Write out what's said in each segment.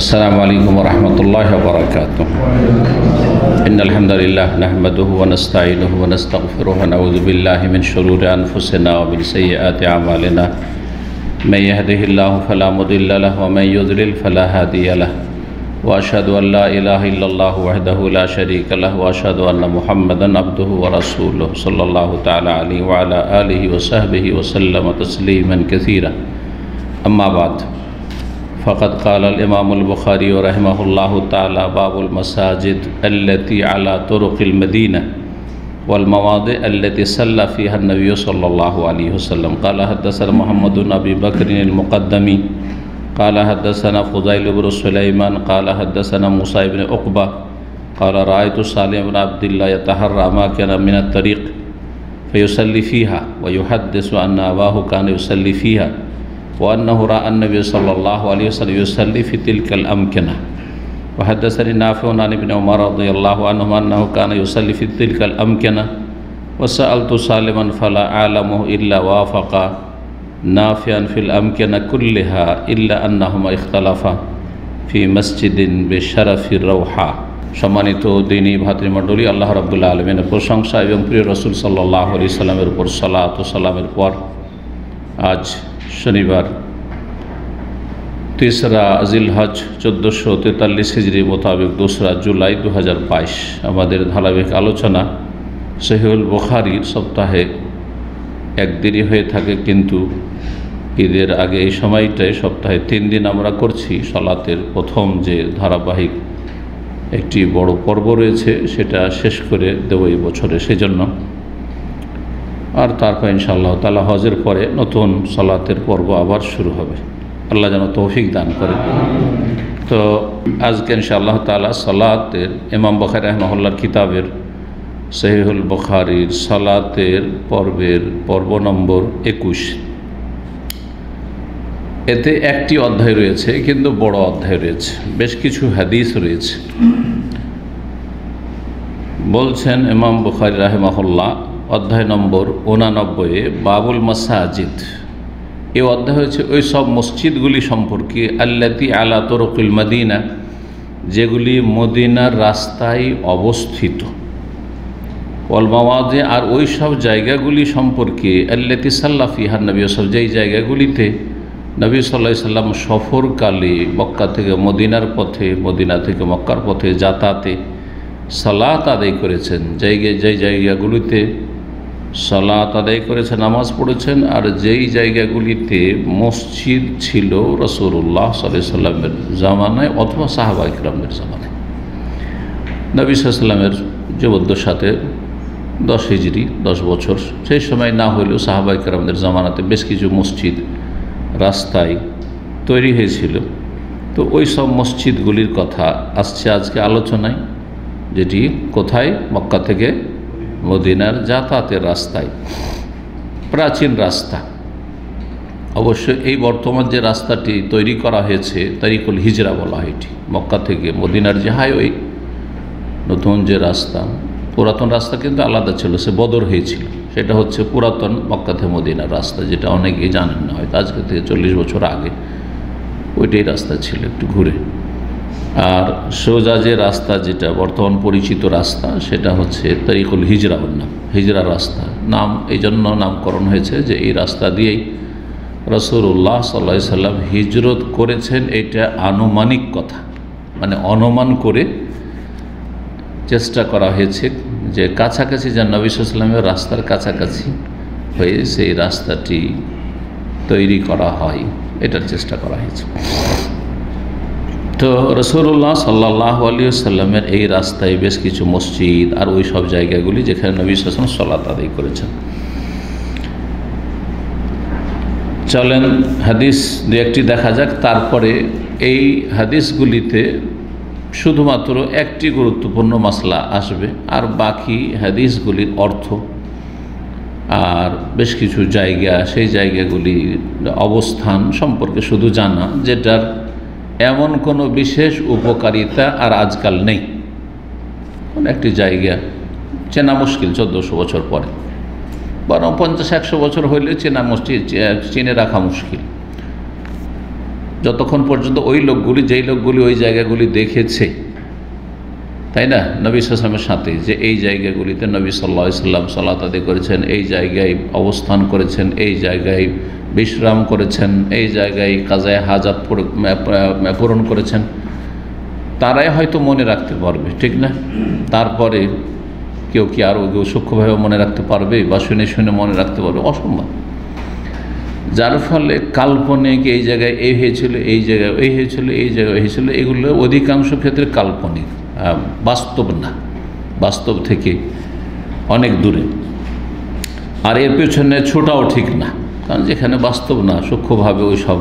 अस्सलामु अलैकुम वरहमतुल्लाहि वबरकातुह। इन्नल हम्दुलिल्लाह नहमदुहु व नस्तईनुहु व नस्तगफिरुहु व नऊज़ु बिल्लाहि मिन शुरूरि अनफुसिना व मिन सय्यिआति अमालिना। मैं यहदिहिल्लाहु फला मुदिल्ल लहु व मैं युद्लिल फला हादिय लहु व अशहदु अन ला इलाहा इल्लल्लाहु वहदहु ला शरीका लहु व अशहदु अन्न मुहम्मदन अब्दुहु व रसूलुहु सल्लल्लाहु तआला अलैहि व अला आलिहि व सहबिहि व सल्लम तस्लीमन कसीरा। अम्मा बाद फ़क़द क़ालल इमामुल बुख़ारी रहमहुल्लाहु तआला बाबुल मसाजिद अल्लती अला तुरुक़िल मदीना वल मवादि अल्लती सल्ला फ़ीहा नबी सल्लल्लाहु अलैहि वसल्लम। क़ाल हद्दसना मुहम्मद बिन अबी बकर अल-मुक़द्दमी क़ाल हद्दसना फ़ुज़ैल बिन सुलैमान क़ाल हद्दसना मूसा बिन उक़बा क़ाल रअयतु सालिम बिन अब्दिल्लाह यतहर्रा अमाकिन मिन अत-तरीक़ फ़युसल्ली फ़ीहा व युहद्दिसु अन्न अबाहु कान युसल्ली फ़ीहा व अन्नहु रअा अन्नबी सल्लल्लाहु अलैहि वसल्लम युसल्ली फ़ी तिल्कल अमकिना व हद्दसनी नाफ़िउन अन इब्न उमर रज़ियल्लाहु अन्हुमा अन्नहु कान युसल्ली फ़ी तिल्कल अमकिना व सअलतु सालिमन फ़ला अअलमुहु इल्ला वाफ़क़ा नाफ़िअन फ़िल अमकिना कुल्लिहा इल्ला अन्नहुमा इख्तलफ़ा फ़ी मस्जिदिन बिशरफ़ि रौहा। सम्मानित दीनी भातृमंडলী, আল্লাহ রাব্বুল আলামিনের প্রশংসা এবং প্রিয় রাসূল সাল্লাল্লাহু আলাইহি সাল্লামের উপর সালাত ও সালামের পর আজ শনিবার 3রা জিলহজ 1443 হিজরি মোতাবেক 2রা জুলাই 2022 আমাদের ধারাবাহিক আলোচনা সহিহুল বুখারীর সপ্তাহে একদিনই হয়ে থাকে, কিন্তু ঈদের আগে এই সময়টায় সপ্তাহে 3 দিন আমরা করছি। সালাতের প্রথম যে ধারাবাহিক একটি বড় পর্ব রয়েছে সেটা শেষ করে দেব এই বছরে, সেজন্য। আর তারপর ইনশাআল্লাহ তাআলা হজের পরে নতুন সালাতের পর্ব আবার শুরু হবে। আল্লাহ যেন তৌফিক দান করেন। তো আজকে ইনশাআল্লাহ তাআলা সালাতের ইমাম বুখারী রাহিমাহুল্লাহর কিতাবের সহিহুল বুখারীর সালাতের পর্ব নম্বর 21। এতে একটি অধ্যায় রয়েছে, কিন্তু বড় অধ্যায় রয়েছে, বেশ কিছু হাদিস রয়েছে। বলছেন ইমাম বুখারী রাহিমাহুল্লাহ অধ্যায় নম্বর 89 বাবুল মাসাজিদ। এই অধ্যায় হচ্ছে ওই সব মসজিদগুলি সম্পর্কে আল্লাতি আলা তুরুকিল মদিনা, যেগুলি মদিনার রাস্তায় অবস্থিত, ওয়াল মাওয়াদি, আর ওই সব জায়গাগুলি সম্পর্কে আল্লাতি সাল্লা ফিহা নবী, সব যেই জায়গাগুলিতে নবী সাল্লাল্লাহু আলাইহি সাল্লাম সফরকালে মক্কা থেকে মদিনার পথে, মদিনা থেকে মক্কার পথে যাতায়াতে সালাত আদায় করেছেন, যেই জায়গাগুলিতে সালাত আদায় করেছেন, নামাজ পড়েছেন, আর যেই জায়গাগুলিতে মসজিদ ছিল রাসূলুল্লাহ সাল্লাল্লাহু আলাইহি সাল্লামের জামানায় অথবা সাহাবা ইকরামের জামানায়। নবী সাল্লাল্লাহু আলাইহি সাল্লামের জীবদ্দশাতে 10 হিজরি 10 বছর, সেই সময় না হলেও সাহাবা ইকরামদের জামানাতে বেশ কিছু মসজিদ রাস্তায় তৈরি হয়েছিল। তো ওই সব মসজিদগুলির কথা আসছে আজকে আলোচনায়, যেটি কোথায়? মক্কা থেকে মদিনার যাতায়াতের রাস্তায়, প্রাচীন রাস্তা। অবশ্য এই বর্তমান যে রাস্তাটি তৈরি করা হয়েছে তারিকুল হিজরা বলা হয় এটি। মক্কা থেকে মদিনার যে হাইওয়ে, নতুন যে রাস্তা, পুরাতন রাস্তা কিন্তু আলাদা ছিল, সে বদর হয়েছিল। সেটা হচ্ছে পুরাতন মক্কা থেকে মদিনার রাস্তা, যেটা অনেকেই জানেন না, হয়তো আজকে থেকে 40 বছর আগে ওইটাই রাস্তা ছিল, একটু ঘুরে। আর সোজা যে রাস্তা, যেটা বর্তমান পরিচিত রাস্তা, সেটা হচ্ছে তারিকুল হিজরা নাম, হিজরা রাস্তা নাম এই জন্য নামকরণ হয়েছে যে এই রাস্তা দিয়েই রাসূলুল্লাহ সাল্লাল্লাহু আলাইহি সাল্লাম হিজরত করেছেন। এটা আনুমানিক কথা, মানে অনুমান করে চেষ্টা করা হয়েছে যে কাছাকাছি যেন নবী সাল্লাল্লাহু আলাইহি সাল্লামের রাস্তার কাছাকাছি হয়ে সেই রাস্তাটি তৈরি করা হয়, এটার চেষ্টা করা হয়েছে। তো রাসূলুল্লাহ সাল্লাল্লাহু আলাইহি ওয়াসাল্লামের এই রাস্তায় বেশ কিছু মসজিদ আর ওই সব জায়গাগুলি যেখানে নবী সাল্লাল্লাহু আলাইহি ওয়াসাল্লাম সালাত আদায় করেছেন। চলেন হাদিস দু একটি দেখা যাক, তারপরে এই হাদিসগুলিতে শুধুমাত্র একটি গুরুত্বপূর্ণ মাসলা আসবে, আর বাকি হাদিসগুলির অর্থ আর বেশ কিছু জায়গা, সেই জায়গাগুলির অবস্থান সম্পর্কে শুধু জানা, যেটার এমন কোনো বিশেষ উপকারিতা আর আজকাল নেই। কোন একটি জায়গা চেনা মুশকিল 1400 বছর পরে, বরং 50-100 বছর হইলে চেনা মুশকিল, চিনে রাখা মুশকিল। যতক্ষণ পর্যন্ত ওই লোকগুলি, যেই লোকগুলি ওই জায়গাগুলি দেখেছে, তাই না, নবী সাল্লাল্লাহু আলাইহি ওয়াসাল্লামের সাথে, যে এই জায়গাগুলিতে নবী সাল্লাল্লাহু আলাইহি ওয়াসাল্লাম সালাত আদায় করেছেন, এই জায়গায় অবস্থান করেছেন, এই জায়গায় বিশ্রাম করেছেন, এই জায়গায় কাজায়ে হাজাত পূরণ করেছেন, তারাই হয়তো মনে রাখতে পারবে, ঠিক না? তারপরে কেউ কি আরও সূক্ষ্মভাবে মনে রাখতে পারবে বা শুনে শুনে মনে রাখতে পারবে? অসম্ভব। যার ফলে কাল্পনিক, এই জায়গায় এই হয়েছিল, এই জায়গায় এই হয়েছিল, এই জায়গায় হয়েছিল, এগুলো অধিকাংশ ক্ষেত্রে কাল্পনিক, বাস্তব না, বাস্তব থেকে অনেক দূরে। আর এর পেছনে ছোটাও ঠিক না, কারণ যেখানে বাস্তব না, সূক্ষ্মভাবে ওই সব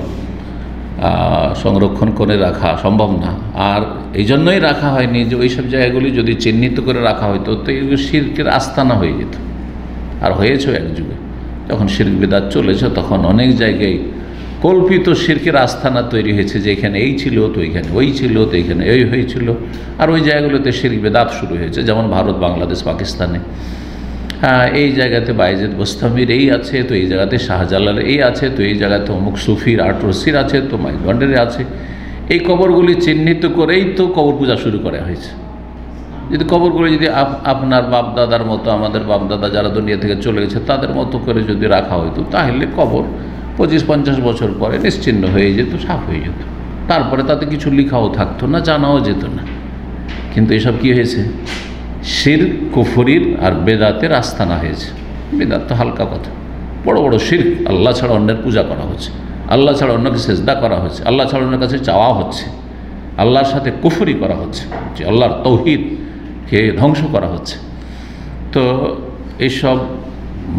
সংরক্ষণ করে রাখা সম্ভব না। আর এই জন্যই রাখা হয়নি যে ওই সব জায়গাগুলি যদি চিহ্নিত করে রাখা হয়তো তো এগুলো শিরকের আস্তানা হয়ে যেত। আর হয়েছে এক যুগে, যখন শিরক বিদআত চলেছে, তখন অনেক জায়গায় কল্পিত শিরকের আস্তানা তৈরি হয়েছে, যে এখানে এই ছিল তো এখানে ওই ছিল, তো এখানে এই হয়েছিল। আর ওই জায়গাগুলোতে শিরক বিদআত শুরু হয়েছে, যেমন ভারত, বাংলাদেশ, পাকিস্তানে। এই জায়গাতে বাইজিদ বোস্তামির এই আছে, তো এই জায়গাতে শাহজালালের এই আছে, তো এই জায়গাতে অমুক সুফির আটরসির আছে, তো মাইজভান্ডারের আছে। এই কবরগুলি চিহ্নিত করেই তো কবর পূজা শুরু করা হয়েছে। যদি কবরগুলি যদি আপনার বাপদাদার মতো, আমাদের বাপদাদা যারা দুনিয়া থেকে চলে গেছে তাদের মতো করে যদি রাখা হইতো, তাহলে কবর 25-50 বছর পরে নিশ্চিহ্ন হয়ে যেত, সাফ হয়ে যেত। তারপরে তাতে কিছু লেখাও থাকতো না, জানাও যেত না। কিন্তু এসব কি হয়েছে? শিরক, কুফরির আর বেদাতের আস্তানা হয়েছে। বেদাত তো হালকা কথা, বড় বড় শিরক, আল্লাহ ছাড়া অন্যের পূজা করা হচ্ছে, আল্লাহ ছাড়া অন্যকে সেজদা করা হচ্ছে, আল্লাহ ছাড়া অন্যের কাছে চাওয়া হচ্ছে, আল্লাহর সাথে কুফরি করা হচ্ছে, যে আল্লাহর তৌহিদকে ধ্বংস করা হচ্ছে। তো এইসব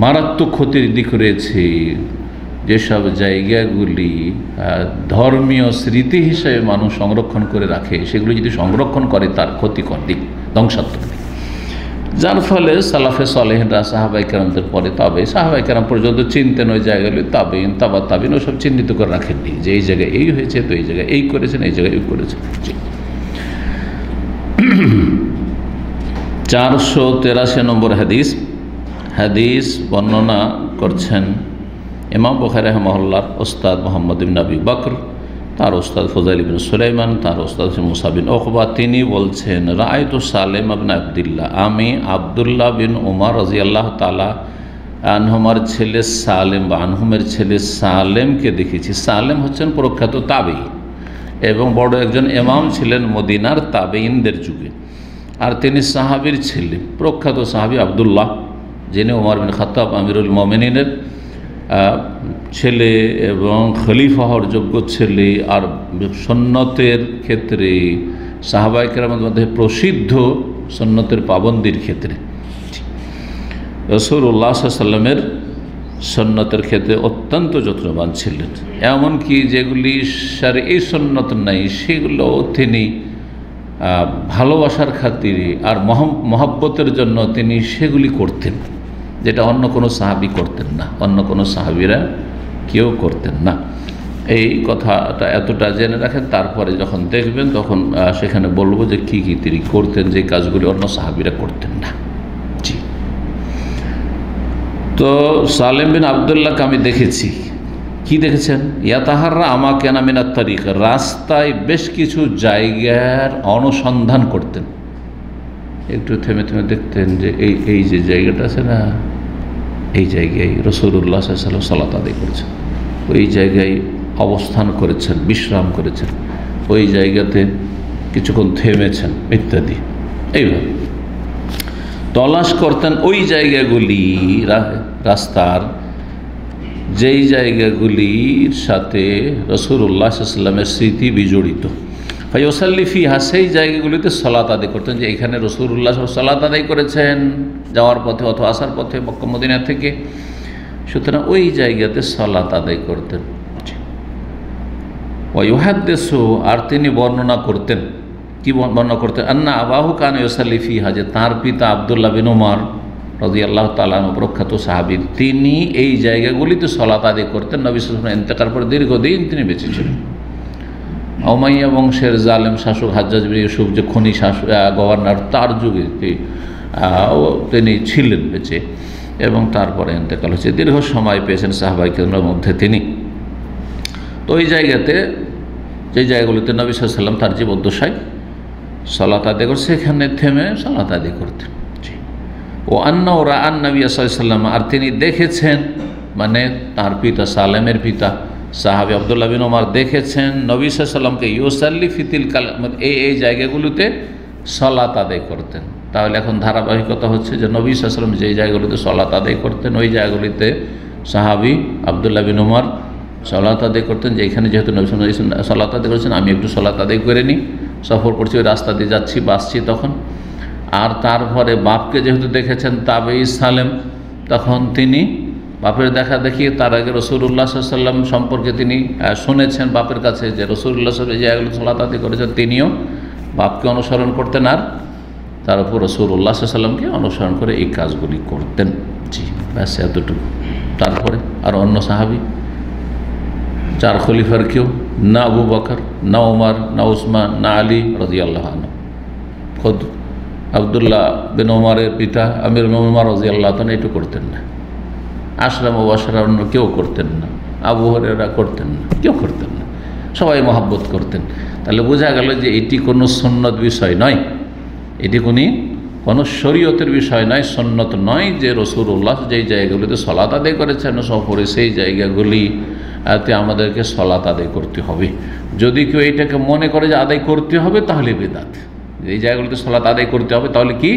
মারাত্মক ক্ষতির দিক রয়েছে। যেসব জায়গাগুলি ধর্মীয় স্মৃতি হিসেবে মানুষ সংরক্ষণ করে রাখে, সেগুলো যদি সংরক্ষণ করে, তার ক্ষতিকর দিক, ধ্বংসাত্মক দিক। যার ফলে সালাফে সালেহিনরা, সাহাবায়ে কেরামদের পরে সাহাবায়ে কেরাম পর্যন্ত চিনতেন ওই জায়গাগুলি, তাবেঈন, তাবা তাবেঈন ওসব চিহ্নিত করে রাখেননি যে এই জায়গায় এই হয়েছে, তো এই জায়গায় এই করেছেন, এই জায়গায় এই করেছেন। 483 নম্বর হাদিস বর্ণনা করছেন ইমাম বুখারী রাহিমাহুল্লাহর ওস্তাদ মুহাম্মদ ইবনে আবি বকর, তার ওস্তাদ ফুযাইল ইবনে সুলাইমান, তার ওস্তাদ মুসা বিন উকবা। তিনি বলছেন, রাআইতু সালেম ইবনে আব্দুল্লাহ, আমি আব্দুল্লাহ বিন উমর রাদিয়াল্লাহু তাআলা আনহুমার ছেলে সালেম বা আনহুমের ছেলে সালেমকে দেখেছি। সালেম হচ্ছেন প্রখ্যাত তাবেঈ এবং বড় একজন ইমাম ছিলেন মদিনার তাবেঈনদের যুগে। আর তিনি সাহাবীর ছেলে, প্রখ্যাত সাহাবী আব্দুল্লাহ, যিনি ওমর বিন খাত্তাব আমিরুল মুমিনিনের ছেলে এবং খলিফা হওয়ার যোগ্য ছেলে, আর সুন্নতের ক্ষেত্রে সাহাবায়ে কেরামের মধ্যে প্রসিদ্ধ, সুন্নতের পাবন্দির ক্ষেত্রে রাসূলুল্লাহ সাল্লাল্লাহু আলাইহি ওয়াসাল্লামের সুন্নতের ক্ষেত্রে অত্যন্ত যত্নবান ছিলেন। এমনকি যেগুলি শরঈ সুন্নত নাই, সেগুলো তিনি ভালোবাসার খাতিরে আর মহব্বতের জন্য তিনি সেগুলি করতেন, যেটা অন্য কোনো সাহাবী করতেন না, অন্য কোনো সাহাবীরা কেউ করতেন না। এই কথাটা এতটা জেনে রাখেন, তারপরে যখন দেখবেন তখন সেখানে বলবো যে কী কী তিনি করতেন, যে কাজগুলি অন্য সাহাবীরা করতেন না। জি। তো সালেম বিন আব্দুল্লাহকে আমি দেখেছি। কি দেখেছেন? ইয়াতাহাররা আমাকে নামিনাত তারিক, রাস্তায় বেশ কিছু জায়গার অনুসন্ধান করতেন। একটু থেমে থেমে দেখতেন যে এই যে জায়গাটা আছে না, এই জায়গায় রাসূলুল্লাহ সাল্লাল্লাহু আলাইহি ওয়াসাল্লাম সালাত আদায় করেছেন, ওই জায়গায় অবস্থান করেছেন, বিশ্রাম করেছেন, ওই জায়গাতে কিছুক্ষণ থেমেছেন ইত্যাদি। এইভাবে তলাশ করতেন ওই জায়গাগুলি, রাস্তার যেই জায়গাগুলির সাথে রাসূলুল্লাহ সাল্লাল্লাহু আলাইহি ওয়াসাল্লামের স্মৃতি বিজড়িত। ফায়ুসাল্লি ফিহা, সেই জায়গাগুলিতে সালাত আদায় করতেন, যে এখানে রাসূলুল্লাহ সাল্লাল্লাহু আলাইহি ওয়াসাল্লাম সালাত আদায় করেছেন যাওয়ার পথে অথবা আসার পথে মক্কা মদিনা থেকে, সুতরাং ওই জায়গাতে সালাত আদায় করতেন। ওয়া ইউহাদ্দিসু, আর তিনি বর্ণনা করতেন। কি বর্ণনা করতেন? আন্না আবাহু কানা ইউসাল্লি ফিহা, যে তাঁর পিতা আব্দুল্লাহ বিন উমর রাদিয়াল্লাহু তাআলা আনহু, প্রখ্যাত সাহাবী, তিনি এই জায়গাগুলিতে সালাত আদায় করতেন। নবী সাল্লাল্লাহু আলাইহি ওয়াসাল্লাম ইন্তেকালের পর দীর্ঘদিন তিনি বেঁচে ছিলেন। উমাইয়া বংশের জালেম শাসক হাজ্জাজ বিন ইউসুফ, যে খনি শাসক গভর্নর, তার যুগে তিনি ছিলেন বেঁচে, এবং তারপরে ইন্তেকাল হয়েছে। দীর্ঘ সময় পেয়েছেন সাহাবায়ে কেরামের মধ্যে তিনি। তো ওই জায়গাতে যে জায়গাগুলিতে নবী সাল্লাল্লাহু আলাইহি ওয়াসাল্লাম তার জীবদ্দশায় সালাত আদায় করছে সেখানে থেমে সালাত আদায় করতেন। ও আন্নাও রাআন নবী সাল্লাল্লাহু আলাইহি ওয়াসাল্লাম, আর তিনি দেখেছেন, মানে তার পিতা সালেমের পিতা সাহাবী আব্দুল্লাহ বিন ওমর দেখেছেন নবী সাল্লাল্লাহু আলাইহি ওয়াসাল্লামকে ইউসাল্লি ফিতিল কাল, এই জায়গাগুলোতে সালাত আদায় করতেন। তাহলে এখন ধারাবাহিকতা হচ্ছে যে নবী সাল্লাল্লাহু আলাইহি ওয়াসাল্লাম যেই জায়গাগুলিতে সালাত আদায় করতেন ওই জায়গাগুলিতে সাহাবী আব্দুল্লাহ বিন ওমর সালাত আদায় করতেন, যে এখানে যেহেতু নবী সাল্লাল্লাহু আলাইহি ওয়াসাল্লাম সালাত আদায় করেছেন আমি একটু সালাত আদায় করে নিই, সফর করছি ওই রাস্তা দিয়ে যাচ্ছি বাসছি তখন। আর তারপরে বাপকে যেহেতু দেখেছেন তাবেঈ সালেম, তখন তিনি বাপের দেখা দেখি তার আগে রাসূলুল্লাহ সাল্লাল্লাহু আলাইহি ওয়াসাল্লাম সম্পর্কে তিনি শুনেছেন বাপের কাছে যে রাসূলুল্লাহ সাল্লাল্লাহু আলাইহি ওয়াসাল্লাম যে জায়গাগুলো সালাত আদায় করেছেন তিনিও বাপকে অনুসরণ করতেন আর তার উপর রাসূলুল্লাহ সাল্লাল্লাহু আলাইহি ওয়াসাল্লামকে অনুসরণ করে এই কাজগুলি করতেন। জি, ব্যাস এতটুকু। তারপরে আর অন্য সাহাবী চার খলিফার কেউ না আবু বকর, না ওমর, না উসমান, না আলী রাদিয়াল্লাহু আনহু, খোদ আব্দুল্লাহ বিন ওমরের পিতা আমির ওমর রাদিয়াল্লাহু আনহু এটু করতেন না। আশরা মুবাশশারা অন্য কেউ করতেন না, আবু হুরায়রা করতেন না, কেউ করতেন না, সবাই মহব্বত করতেন। তাহলে বোঝা গেল যে এটি কোনো সুন্নত বিষয় নয়, এটি কোনো শরীয়তের বিষয় নয়, সুন্নত নয় যে রাসূলুল্লাহ যেই জায়গাগুলিতে সালাত আদায় করেছেন সফরে সেই জায়গাগুলিতে আমাদেরকে সালাত আদায় করতে হবে। যদি কেউ এটাকে মনে করে যে আদায় করতে হবে তাহলে বেদাত, এই জায়গাগুলিতে সালাত আদায় করতে হবে তাহলে কি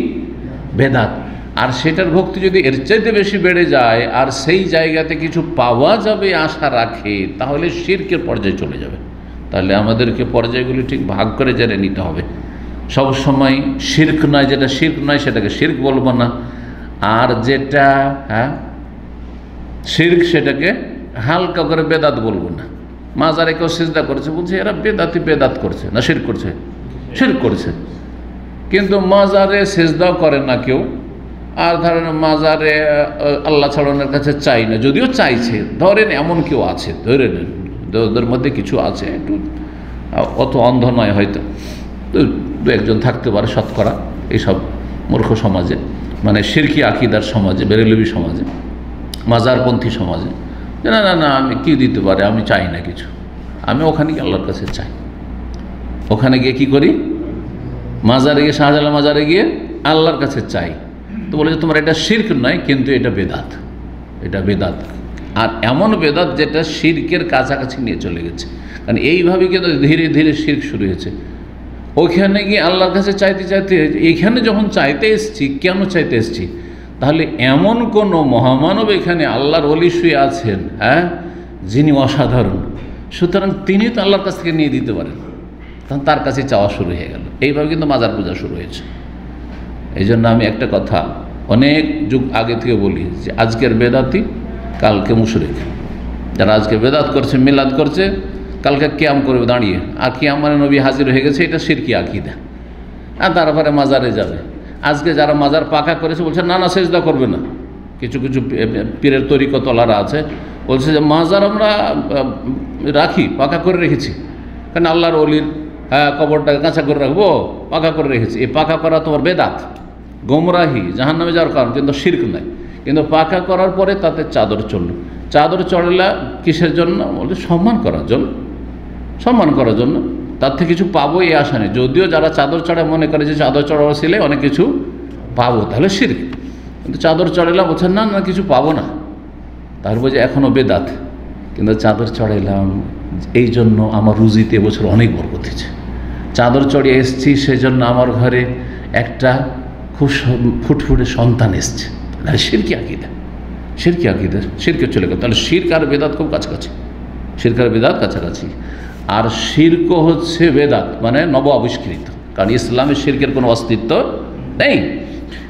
বেদাত। আর সেটার ভক্তি যদি এর চাইতে বেশি বেড়ে যায় আর সেই জায়গাতে কিছু পাওয়া যাবে আশা রাখে তাহলে শিরকের পর্যায়ে চলে যাবে। তাহলে আমাদেরকে পর্যায়গুলি ঠিক ভাগ করে জেনে নিতে হবে। সব সময় শিরক নয়, যেটা শিরক নয় সেটাকে শিরক বলবো না, আর যেটা শিরক সেটাকে হালকা করে বেদাত বলবো না। মাজারে কেউ সিজদা করেছে বলছে এরা বেদাত করছে, না শিরক করছে, শিরক করছে। কিন্তু মাজারে সিজদাও করে না কেউ, আর ধরেন মাজারে আল্লাহ ছাড়ানোর কাছে চাই না, যদিও চাইছে, ধরেন এমন কেউ আছে, ধরে নেন ওদের মধ্যে কিছু আছে, একটু অত অন্ধ নয় হয়তো, দু একজন থাকতে পারে শতকরা এইসব মূর্খ সমাজে, মানে শিরকি আকিদার সমাজে, বেরেলবি সমাজে, মাজারপন্থী সমাজে, যে না না না আমি কি দিতে পারে, আমি চাই না কিছু, আমি ওখানে গিয়ে আল্লাহর কাছে চাই। ওখানে গিয়ে কি করি, মাজারে গিয়ে শাহজালাল মাজারে গিয়ে আল্লাহর কাছে চাই। তো বলে যে তোমার এটা শিরক নয় কিন্তু এটা বেদাত, এটা বেদাত। আর এমন বেদাত যেটা শিরকের কাছাকাছি নিয়ে চলে গেছে, কারণ এইভাবে কিন্তু ধীরে ধীরে শিরক শুরু হয়েছে। ওইখানে গিয়ে আল্লাহর কাছে চাইতে চাইতে এইখানে যখন চাইতে এসছি, কেন চাইতে এসছি, তাহলে এমন কোনো মহামানব এখানে আল্লাহর ওলি শুয়ে আছেন, যিনি অসাধারণ, সুতরাং তিনি তো আল্লাহর কাছ থেকে নিয়ে দিতে পারেন, তখন তার কাছে চাওয়া শুরু হয়ে গেল। এইভাবে কিন্তু মাজার পূজা শুরু হয়েছে। এই জন্য আমি একটা কথা অনেক যুগ আগে থেকে বলি যে আজকের বেদাতি কালকে মুশরিক। যারা আজকে বেদাত করছে, মিলাদ করছে, কালকে কিয়াম করবে দাঁড়িয়ে, আর কিয়াম মানে নবী হাজির হয়ে গেছে, এটা শিরকি আকিদা। আর তারপরে মাজারে যাবে। আজকে যারা মাজার পাকা করেছে বলছে না না সেজদা করবে না। কিছু কিছু পীরের তরিকতলারা আছে বলছে যে মাজার আমরা রাখি, পাকা করে রেখেছি, কারণ আল্লাহর ওলির কবরটাকে কাঁচা করে রাখবো, পাকা করে রেখেছি। এই পাকা করা তোমার বেদাত, গোমরাহি, জাহান্নামে যাওয়ার কারণ, কিন্তু শিরক নাই। কিন্তু পাকা করার পরে তাতে চাদর চলল, চাদর চড়লা কিসের জন্য, বলতে সম্মান করার জন্য, সম্মান করার জন্য, তার থেকে কিছু পাবো এই আশা নেই। যদিও যারা চাদর চড়ায় মনে করে যে চাদর চড়াও ছিলে অনেক কিছু পাবো, তাহলে শিরক। কিন্তু চাদর চড়াইলাম বলছেন না না কিছু পাবো না, তারপর যে এখনও বেদাত। কিন্তু চাদর চড়াইলাম এই জন্য আমার রুজিতে এবছর অনেক বরকত হয়েছে, চাদর চড়িয়ে এসছি সেজন্য আমার ঘরে একটা খুব ফুটফুটে সন্তান এসছে, তাহলে শিরকি আকিদা, শিরকি আকিদা, শিরকে চলে গেল। তাহলে শিরক আর বেদাত খুব কাছাকাছি, শিরক আর বেদাত কাছাকাছি। আর শিরক হচ্ছে বেদাত মানে নব আবিষ্কৃত, কারণ ইসলামে শিরকের কোনো অস্তিত্ব নেই।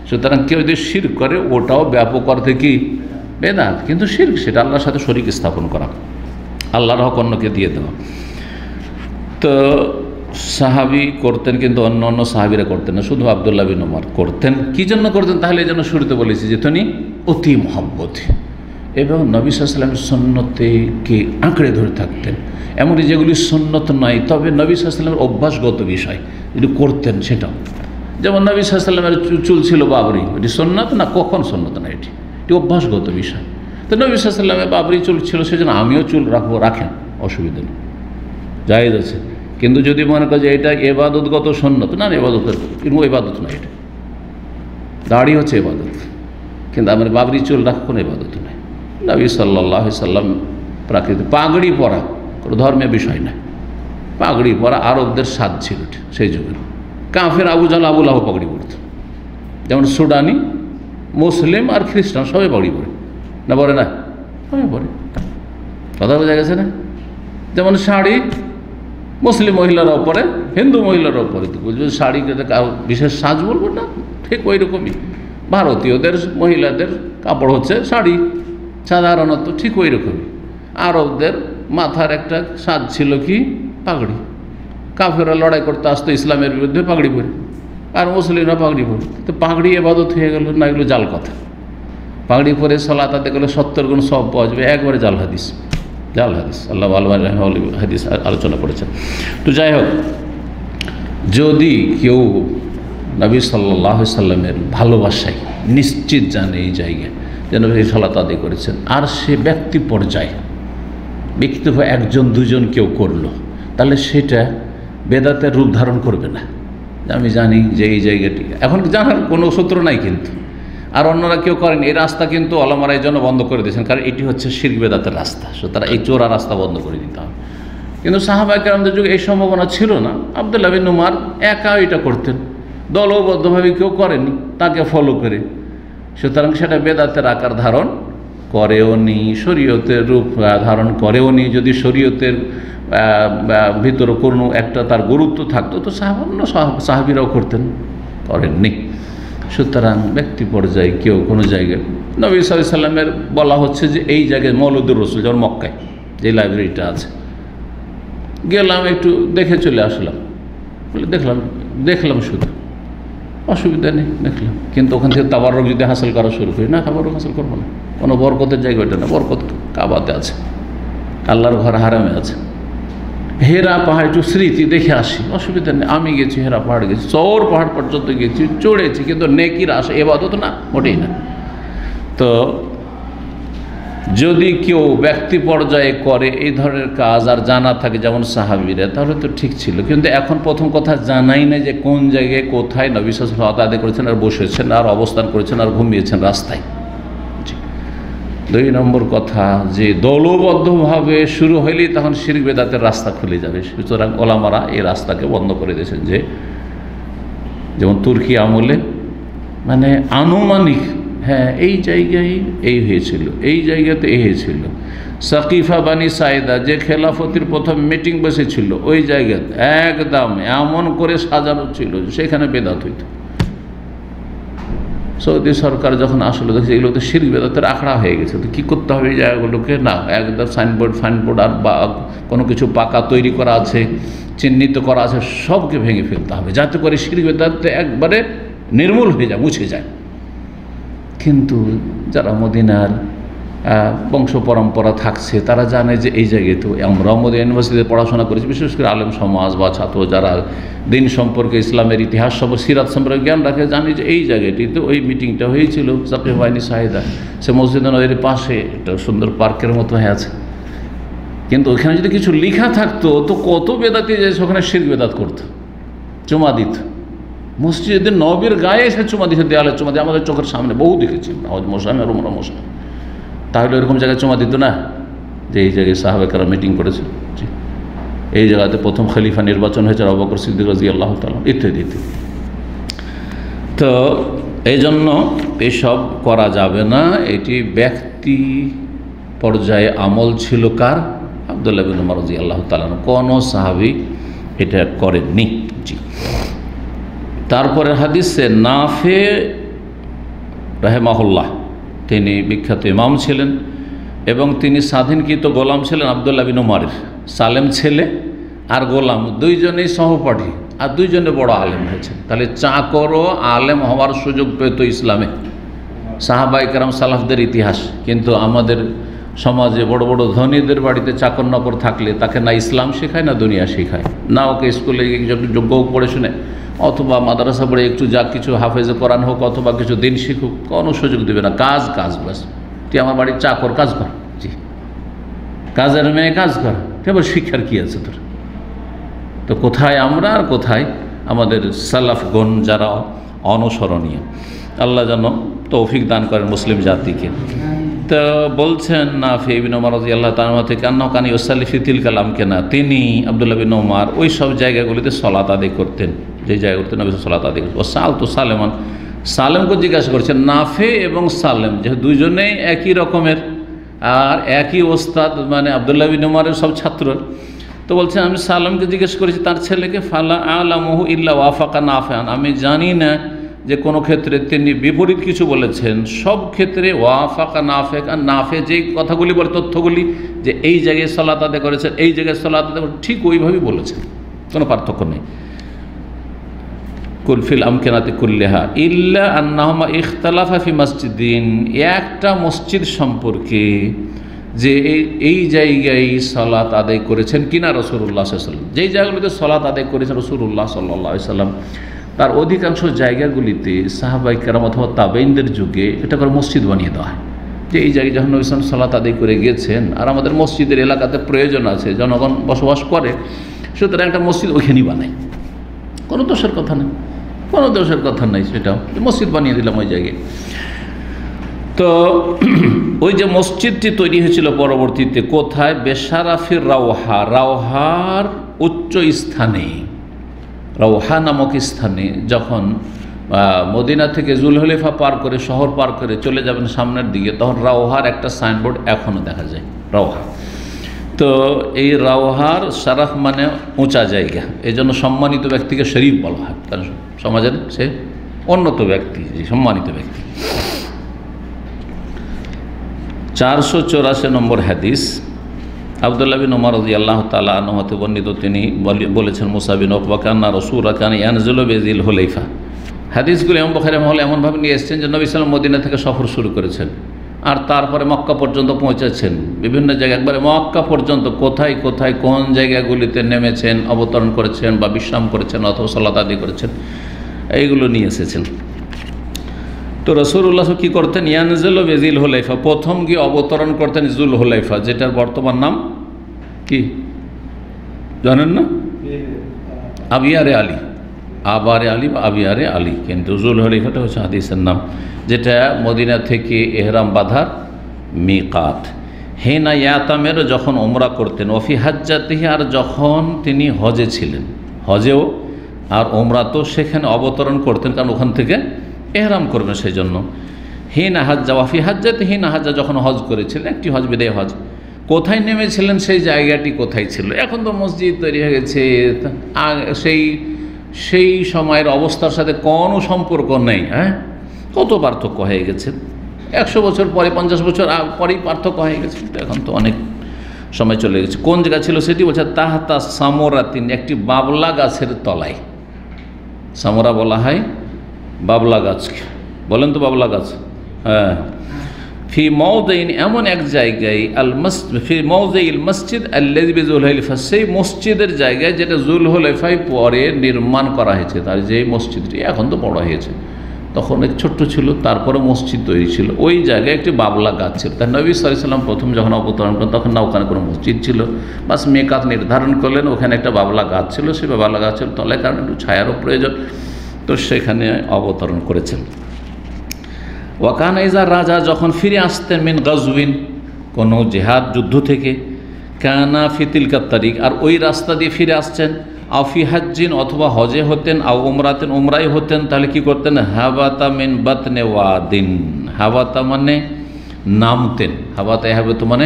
সুতরাং কেউ যদি শিরক করে ওটাও ব্যাপক অর্থে কি বেদাত, কিন্তু শিরক সেটা আল্লাহর সাথে শরীক স্থাপন করা, আল্লাহর হক অন্যকে দিয়ে দেওয়া। তো সাহাবি করতেন, কিন্তু অন্য অন্য সাহাবিরা করতেন না, শুধু আব্দুল্লাহ বিন ওমর করতেন। কী জন্য করতেন, তাহলে এই জন্য শুরুতে বলেছি যে তিনি অতি মহব্বত এবং নবী সাল্লাল্লাহু আলাইহি ওয়াসাল্লামের সুন্নতকে আঁকড়ে ধরে থাকতেন। এমনই যেগুলি সুন্নত নয় তবে নবী সাল্লাল্লাহু আলাইহি ওয়াসাল্লামের অভ্যাসগত বিষয় যদি করতেন সেটাও, যেমন নবী সাল্লাল্লাহু আলাইহি ওয়াসাল্লামের চুল ছিল বাবরি, এটি সুন্নত না, কখন সুন্নত না, এটি অভ্যাসগত বিষয়। তো নবী সাল্লাল্লাহু আলাইহি ওয়াসাল্লামের বাবরি চুল ছিল, সেজন্য আমিও চুল রাখবো, রাখেন, অসুবিধা নেই, জায়েজ আছে। কিন্তু যদি মনে করে যে এটা এবাদতগত সুন্নত, না এবাদতের কোনো এবাদত নয়, এটা দাড়ি হচ্ছে এবাদত, কিন্তু আমার বাবরি চুল রাখা কোনো এবাদত নয়। নবী সাল্লাল্লাহু আলাইহি সাল্লাম প্রাকৃতিক পাগড়ি পরা কোনো ধর্মের বিষয় না। পাগড়ি পরা আরবদের সাজ ছিল সেই যুগের। কাফের আবু জাহল আবু লাহাব পাগড়ি পরত, যেমন সুডানি, মুসলিম আর খ্রিস্টান সবাই পাগড়ি পরে, না পরে না? সবাই পরে। কথা বোঝা গেছে না? যেমন শাড়ি মুসলিম মহিলারাও পরে, হিন্দু মহিলারাও পরে। তো বুঝবে শাড়িকে বিশেষ সাজ বলবো না, ঠিক ওই রকমই ভারতীয়দের মহিলাদের কাপড় হচ্ছে শাড়ি সাধারণত, ঠিক ওই রকমই আরবদের মাথার একটা সাজ ছিল কি পাগড়ি। কাফেররা লড়াই করতে আসতো ইসলামের বিরুদ্ধে পাগড়ি পরে, আর মুসলিমরা পাগড়ি পরে। তো পাগড়ি এবাদত হয়ে গেল না? এগুলো জাল কথা। পাগড়ি পরে সালাত আদায় করলে 70 গুণ সব পাওয়া যাবে, একবারে জাল হাদিস, জাল হাদিস। আল্লাহ হাদিস আলোচনা করেছেন। তো যাই হোক, যদি কেউ নবী সাল্লাল্লাহু আলাইহি সাল্লামের ভালোবাসায় নিশ্চিত জানে এই জায়গায় যেন এই সালাত আদায় করেছেন, আর সে ব্যক্তি পর্যায়ে ব্যক্তিগত একজন দুজন কেউ করলো, তাহলে সেটা বেদাতের রূপ ধারণ করবে না। আমি জানি যে এই জায়গাটি এখন জানার কোনো সূত্র নাই, কিন্তু আর অন্যরা কেউ করেন এই রাস্তা কিন্তু ওলামারা এই জন্য বন্ধ করে দিয়েছেন, কারণ এটি হচ্ছে শিরক বেদাতের রাস্তা, সুতরাং এই চোরা রাস্তা বন্ধ করে দিতে হবে। কিন্তু সাহাবায়ে কেরামদের যুগে এই সম্ভাবনা ছিল না। আব্দুল্লাহ বিন উমর একা এটা করতেন, দলবদ্ধভাবে কেউ করেনি তাকে ফলো করে, সুতরাং সেটা বেদাতের আকার ধারণ করেও নি, শরীয়তের রূপ ধারণ করেও নি। যদি শরীয়তের ভিতরে কোনো একটা তার গুরুত্ব থাকতো তো সাহাবীরাও করতেন, করেননি। সুতরাং ব্যক্তি পর্যায়ে কেউ কোনো জায়গায় নবী সাল্লাল্লাহু আলাইহি সাল্লামের বলা হচ্ছে যে এই জায়গায় মওলুদুর রাসূল, যেমন মক্কায় যে লাইব্রেরিটা আছে, গেলাম একটু দেখে চলে আসলাম, বলে দেখলাম শুধু, অসুবিধা নেই, দেখলাম। কিন্তু ওখান থেকে তাবাররুক যদি হাসিল করা শুরু করি, না তাবাররুক হাসিল করবো না, কোনো বরকতের জায়গা ওইটা না, বরকত কাবাতে আছে, আল্লাহর ঘর হারামে আছে। হেরা পাহাড় একটু স্মৃতি দেখে আসি, অসুবিধা নেই। আমি গেছি হেরা পাহাড় গেছি, চৌর পাহাড় পর্যন্ত গেছি, চড়েছি, কিন্তু নেকির আশা এবাদত না, মোটেই না। তো যদি কেউ ব্যক্তি পর্যায়ে করে এই ধরনের কাজ আর জানা থাকে যেমন সাহাবীরা, তাহলে তো ঠিক ছিল। কিন্তু এখন প্রথম কথা জানাই না যে কোন জায়গায় কোথায় নবী সাল্লাল্লাহু আলাইহি ওয়াসাল্লাম আদায় করেছেন, আর বসেছেন, আর অবস্থান করেছেন, আর ঘুমিয়েছেন রাস্তায়। 2 নম্বর কথা যে দলবদ্ধভাবে শুরু হইলেই তখন শিরক বেদাতের রাস্তা খুলে যাবে। সুতরাং ওলামারা এই রাস্তাকে বন্ধ করে দিয়েছেন। যে যেমন তুর্কি আমলে মানে আনুমানিক, হ্যাঁ এই জায়গায় এই হয়েছিল, এই জায়গাতে এই হয়েছিল, সাকিফা বানি সাইদা যে খেলাফতির প্রথম মিটিং বসেছিল ওই জায়গাতে একদম এমন করে সাজানো ছিল সেখানে বেদাত হইত। সৌদি সরকার যখন আসলে দেখছে এগুলো তো শিরক বেদাতের আখড়া হয়ে গেছে, তো কী করতে হবে এই জায়গাগুলোকে? না, একদম সাইনবোর্ড আর বা কোনো কিছু পাকা তৈরি করা আছে, চিহ্নিত করা আছে, সবকে ভেঙে ফেলতে হবে, যাতে করে শিরক বেদাত একবারে নির্মূল হয়ে যায়, মুছে যায়। কিন্তু যারা মদিনার বংশ পরম্পরা থাকছে তারা জানে যে এই জায়গায় তো আমরা মদিনা ইউনিভার্সিটিতে পড়াশোনা করেছি, বিশেষ করে আলেম সমাজ বা ছাত্র যারা দিন সম্পর্কে, ইসলামের ইতিহাস সম্পর্কে, সিরাত সম্পর্কে জ্ঞান রাখে, জানি যে এই জায়গাটিতে ওই মিটিংটা হয়েছিল সাকিফা বানি সাইদা। সে মসজিদ নববীর পাশে একটা সুন্দর পার্কের মতো হয়ে আছে, কিন্তু ওইখানে যদি কিছু লেখা থাকতো তো কত বেদাতি যে ওখানে শিরক বেদাত করতো, চুমা দিত। মসজিদের নবীর গায়ে এসে চুমা দিচ্ছে, দেয়ালে চুমা দিয়ে, আমাদের চোখের সামনে বহু দেখেছি, মশাম আর উমরা মশাম। তাহলে এরকম জায়গায় চুমা দিত না যে এই জায়গায় সাহাবায়ে কেরাম মিটিং করেছে, এই জায়গাতে প্রথম খলিফা নির্বাচন হয়েছে আবু বকর সিদ্দিক রাদিয়াল্লাহু তাআলা, ইত্যাদি ইত্যাদি। তো এই জন্য এসব করা যাবে না। এটি ব্যক্তি পর্যায়ে আমল ছিল কার? আব্দুল্লাহ বিন উমর রাদিয়াল্লাহু তাআলা, কোনো সাহাবী এটা করেননি। জি। তারপরে হাদিসে নাফে রাহিমাহুল্লাহ, তিনি বিখ্যাত ইমাম ছিলেন এবং তিনি স্বাধীনকৃত গোলাম ছিলেন আব্দুল্লাহ বিন উমরের, সালেম ছেলে আর গোলাম দুইজনেই সহপাঠী, আর দুইজনে বড় আলেম হয়েছেন। তাহলে চাকর ও আলেম হওয়ার সুযোগ পেত ইসলামে, সাহাবায়ে কেরাম সালাফদের ইতিহাস। কিন্তু আমাদের সমাজে বড় বড় ধনীদের বাড়িতে চাকর নকর থাকলে তাকে না ইসলাম শেখায় না দুনিয়া শেখায়, না ওকে স্কুলে একটু যোগ্য পড়ে শুনে অথবা মাদ্রাসা পড়ে একটু যা কিছু হাফেজে কোরআন হোক অথবা কিছু দিন শিখুক, কোনো সুযোগ দেবে না। কাজ কাজ, ব্যাস, তুই আমার বাড়ির চাকর, কাজ কর। জি, কাজের মেয়ে কাজ কর, এবার শিক্ষার কী আছে তোর? তো কোথায় আমরা আর কোথায় আমাদের সালাফগণ যারা অনুসরণীয়। আল্লাহ যেন তৌফিক দান করেন মুসলিম জাতিকে। তো বলছেন নাফি ইবনে ওমর রাদিয়াল্লাহু তাআলা থেকে আন্নাহু কানা ইউসাল্লি ফি তিলকাল আমকিনা, তিনি আব্দুল্লাহ বিন ওমর ওই সব জায়গাগুলিতে সালাত আদায় করতেন, যে জায়গাগুলিতে নবী সালাত আদায় করতেন। ও সালতু সালেমান, সালেমকে জিজ্ঞাসা করছেন, নাফে এবং সালেম যেহেতু দুইজনেই একই রকমের আর একই ওস্তাদ, মানে আব্দুল্লাহ বিন ওমরের সব ছাত্র, তো বলছেন আমি সালেমকে জিজ্ঞেস করেছি তার ছেলেকে, ফালা আলামহু ইল্লা ওয়াফাকা নাফেআন, আমি জানি না যে কোনো ক্ষেত্রে তিনি বিপরীত কিছু বলেছেন, সব ক্ষেত্রে ওয়াফাকা নাফে, আর নাফে যেই কথাগুলি বলে তথ্যগুলি যে এই জায়গায় সালাত আদায় করেছেন, এই জায়গায় সালাত আদায় করেছেন, ঠিক ওইভাবেই বলেছেন, কোনো পার্থক্য নেই। কুলফিল আমকিনাতি কুল্লিহা ইল্লা আন্নাহুমা ইখতালাফা ফি মসজিদিন, একটা মসজিদ সম্পর্কে যে এই জায়গায় সালাত আদায় করেছেন কিনা রাসূলুল্লাহ সাল্লাল্লাহু আলাইহি ওয়াসাল্লাম, যেই জায়গাগুলিতে সালাত আদায় করেছেন রাসূলুল্লাহ সাল্লাল্লাহু আলাইহি ওয়াসাল্লাম, তার অধিকাংশ জায়গাগুলিতে সাহাবায়ে কেরাম অথবা তাবেঈনদের যুগে এটা করে মসজিদ বানিয়ে দেওয়া হয়, যে এই জায়গায় যখন নবী সাল্লাল্লাহু আলাইহি ওয়াসাল্লাম সালাত আদায় করে গিয়েছেন আর আমাদের মসজিদের এলাকাতে প্রয়োজন আছে, জনগণ বসবাস করে, সুতরাং একটা মসজিদ ওইখানেই বানায়, কোনো দোষের কথা নেই, কোনো দোষের কথা নেই, সেটাও মসজিদ বানিয়ে দিলাম ওই জায়গায়। তো ওই যে মসজিদটি তৈরি হয়েছিল পরবর্তীতে কোথায়, বেশারাফির রাওহা, রাওহার উচ্চ স্থানে, রাওহা নামক স্থানে যখন মদিনা থেকে জুলহুলাইফা পার করে, শহর পার করে চলে যাবেন সামনের দিকে, তখন রাওহার একটা সাইনবোর্ড এখনও দেখা যায়, রাওহা। তো এই রাওহার শারাফ মানে উঁচা জায়গা, এই জন্য সম্মানিত ব্যক্তিকে শরীফ বলা হয়, কারণ সমাজের সে উন্নত ব্যক্তি, সম্মানিত ব্যক্তি। 484 নম্বর হাদিস, আব্দুল্লাহ বিন ওমর রাদিয়াল্লাহু তাআলা আনহু হতে বর্ণিত, তিনি বলেছেন মুসা বিন উকবা কান্না রাসূলুল্লাহ কানা ইয়ানজিলু বিযিল হুলাইফা। হাদিসগুলো ইমাম বুখারী রাহিমাহুল্লাহ এমনভাবে নিয়ে এসেছেন যে নবী সাল্লাল্লাহু আলাইহি ওয়াসাল্লাম মদিনা থেকে সফর শুরু করেছেন আর তারপরে মক্কা পর্যন্ত পৌঁছেছেন, বিভিন্ন জায়গায় একবারে মক্কা পর্যন্ত কোথায় কোথায় কোন জায়গাগুলিতে নেমেছেন, অবতরণ করেছেন বা বিশ্রাম করেছেন অথবা সালাত আদায় করেছেন, এইগুলো নিয়ে এসেছেন। তো রাসূলুল্লাহ কী করতেন, ইয়ানজিলু বিযিল হুলাইফা, প্রথম গিয়ে অবতরণ করতেন জুল হুলাইফা, যেটার বর্তমান নাম কি জানেন না, আবিয়ারে আলী, আবারে আলী বা আবিয়ারে আলী, কিন্তু জুল হুলাইফাটা হচ্ছে হাদিসের নাম, যেটা মদিনা থেকে এহরাম বাঁধার মিকাত। হেনা ইয়াতামের যখন ওমরা করতেন, ওফি হাজ্জাতিহি, আর যখন তিনি হজে ছিলেন, হজেও আর ওমরা তো সেখানে অবতরণ করতেন, কারণ ওখান থেকে এহরাম করবেন সেই জন্য। হিনা হাজ্জা ওয়াফি হাজ্জাতে, হিনা হাজ্জা যখন হজ করেছিলেন, একটি হজ বিদায় হজ, কোথায় নেমেছিলেন সেই জায়গাটি কোথায় ছিল, এখন তো মসজিদ তৈরি হয়ে গেছে, সেই সময়ের অবস্থার সাথে কোনো সম্পর্ক নেই। হ্যাঁ, কত পার্থক্য হয়ে গেছে, 100 বছর পরে 50 বছর পরেই পার্থক্য হয়ে গেছে, এখন তো অনেক সময় চলে গেছে। কোন জায়গা ছিল সেটি বলছে, তাহাতা সামরাতিন, একটি বাবলা গাছের তলায়, সামরা বলা হয় বাবলা গাছকে, বলেন তো বাবলা গাছ, হ্যাঁ। ফি মওদিন, এমন এক জায়গায়, ফি মওদিল মসজিদ আল্লাযী বিযুলহুলাইফা, সেই মসজিদের জায়গায় যেটা জুলহুলাইফায় পরে নির্মাণ করা হয়েছে, তার যে মসজিদটি এখন তো বড় হয়েছে, তখন এক ছোট্ট ছিল, তারপরে মসজিদ তৈরি ছিল, ওই জায়গায় একটি বাবলা গাছ ছিল। তার নবী সাল্লাল্লাহু আলাইহি ওয়াসাল্লাম প্রথম যখন অবতরণ করেন তখন না ওখানে কোনো মসজিদ ছিল, বাস মেকাত নির্ধারণ করলেন, ওখানে একটা বাবলা গাছ ছিল, সেই বাবলা গাছের তলায়, কারণ একটু ছায়ারও প্রয়োজন, তো সেখানে অবতরণ করেছেন। ওয়াকানা ইজা, রাজা যখন ফিরে আসতেন, মিন গাজউইন, কোনো জেহাদ যুদ্ধ থেকে, কানা ফি তিলকা তারিক, আর ওই রাস্তা দিয়ে ফিরে আসছেন, আও ফি হাজ্জিন, অথবা হজে হতেন, আও উমরাতেন, উমরাই হতেন, তাহলে কি করতেন, হাবাতা মিন বাতনে ওয়াদিন, হাবাতা মানে নামতেন, হাবাতা হাবাতু মানে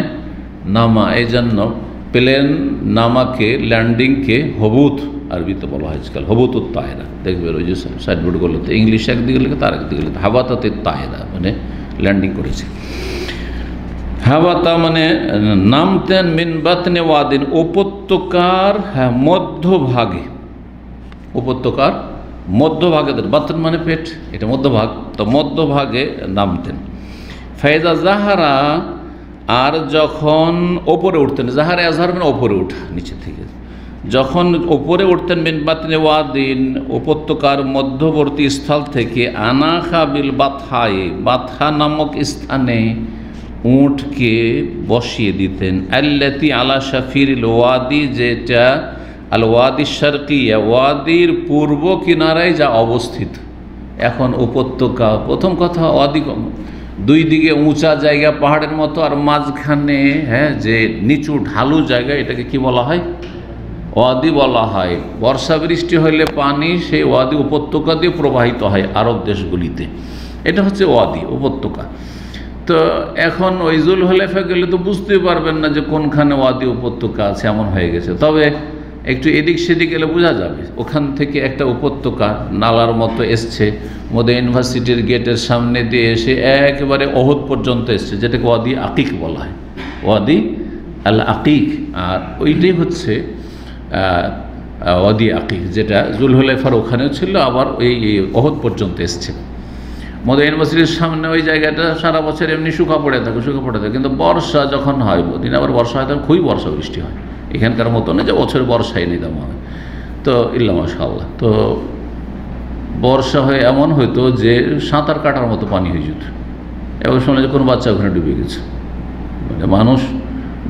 নামা, এই জন্য প্লেন নামাকে, ল্যান্ডিংকে হবুত আরবিতে বলা হয় আজকাল, হবুতুত তায়রা, দেখবে ওই যে সাইডবোর্ডগুলোতে ইংলিশ একদিকে লেখে, তার একদিকে লেখে হাবাতাতে তায়রা, মানে ল্যান্ডিং করেছে। হাবাতা মানে নামতেন, মিন বাতনে ওয়াদিন, উপত্যকার মধ্যভাগে, উপত্যকার মধ্যভাগে, বাতন মানে পেট, এটা মধ্যভাগ, তো মধ্যভাগে নামতেন। ফাইজা জাহারা, আর যখন ওপরে উঠতেন, জাহারা আজহার মানে ওপরে ওঠা, নিচে থেকে, যখন ওপরে উঠতেন, মিন বাতনে ওয়াদিন, উপত্যকার মধ্যবর্তী স্থল থেকে, আনাখা বিল বাতহায়ে, বাতহা নামক স্থানে উটকে বসিয়ে দিতেন, আল্লাতি আলা শাফিরিল ওয়াদি, যেটা আল ওয়াদি শারকিয়া, ওয়াদির পূর্ব কিনারায় যা অবস্থিত। এখন উপত্যকা, প্রথম কথা ওয়াদি দুই দিকে উঁচা জায়গা পাহাড়ের মতো, আর মাঝখানে যে নিচু ঢালু জায়গা, এটাকে কি বলা হয়? ওয়াদি বলা হয়। বর্ষা বৃষ্টি হলে পানি সেই ওয়াদি উপত্যকা দিয়ে প্রবাহিত হয় আরব দেশগুলিতে। এটা হচ্ছে ওয়াদি, উপত্যকা। তো এখন ওই জুলহুলাইফা গেলে তো বুঝতেই পারবেন না যে কোনখানে ওয়াদি উপত্যকা আছে, এমন হয়ে গেছে। তবে একটু এদিক সেদিক গেলে বোঝা যাবে। ওখান থেকে একটা উপত্যকা নালার মতো এসছে, মধ্যে ইউনিভার্সিটির গেটের সামনে দিয়ে এসে একেবারে ওহদ পর্যন্ত এসছে, যেটাকে ওয়াদি আকিক বলা হয়, ওয়াদি আল আকিক। আর ওইটাই হচ্ছে ওয়াদি আকিক, যেটা জুলহুলাইফার ওখানেও ছিল, আবার ওই ওহদ পর্যন্ত এসছে। মদিনা ইউনিভার্সিটির সামনে ওই জায়গাটা সারা বছর এমনি শুকা পড়ে থাকে, কিন্তু বর্ষা যখন হয়, মদিনা আবার বর্ষা হয়, তখন খুবই বর্ষা বৃষ্টি হয়। এখানকার মতো না যে বছর বর্ষায় নেই তেমন হয়। তো ইল্লা মাশাআল্লাহ, তো বর্ষা হয়ে এমন হইতো যে সাঁতার কাটার মতো পানি হয়ে যেত। এবার শোনা যে কোনো বাচ্চা ওখানে ডুবে গেছে, মানে মানুষ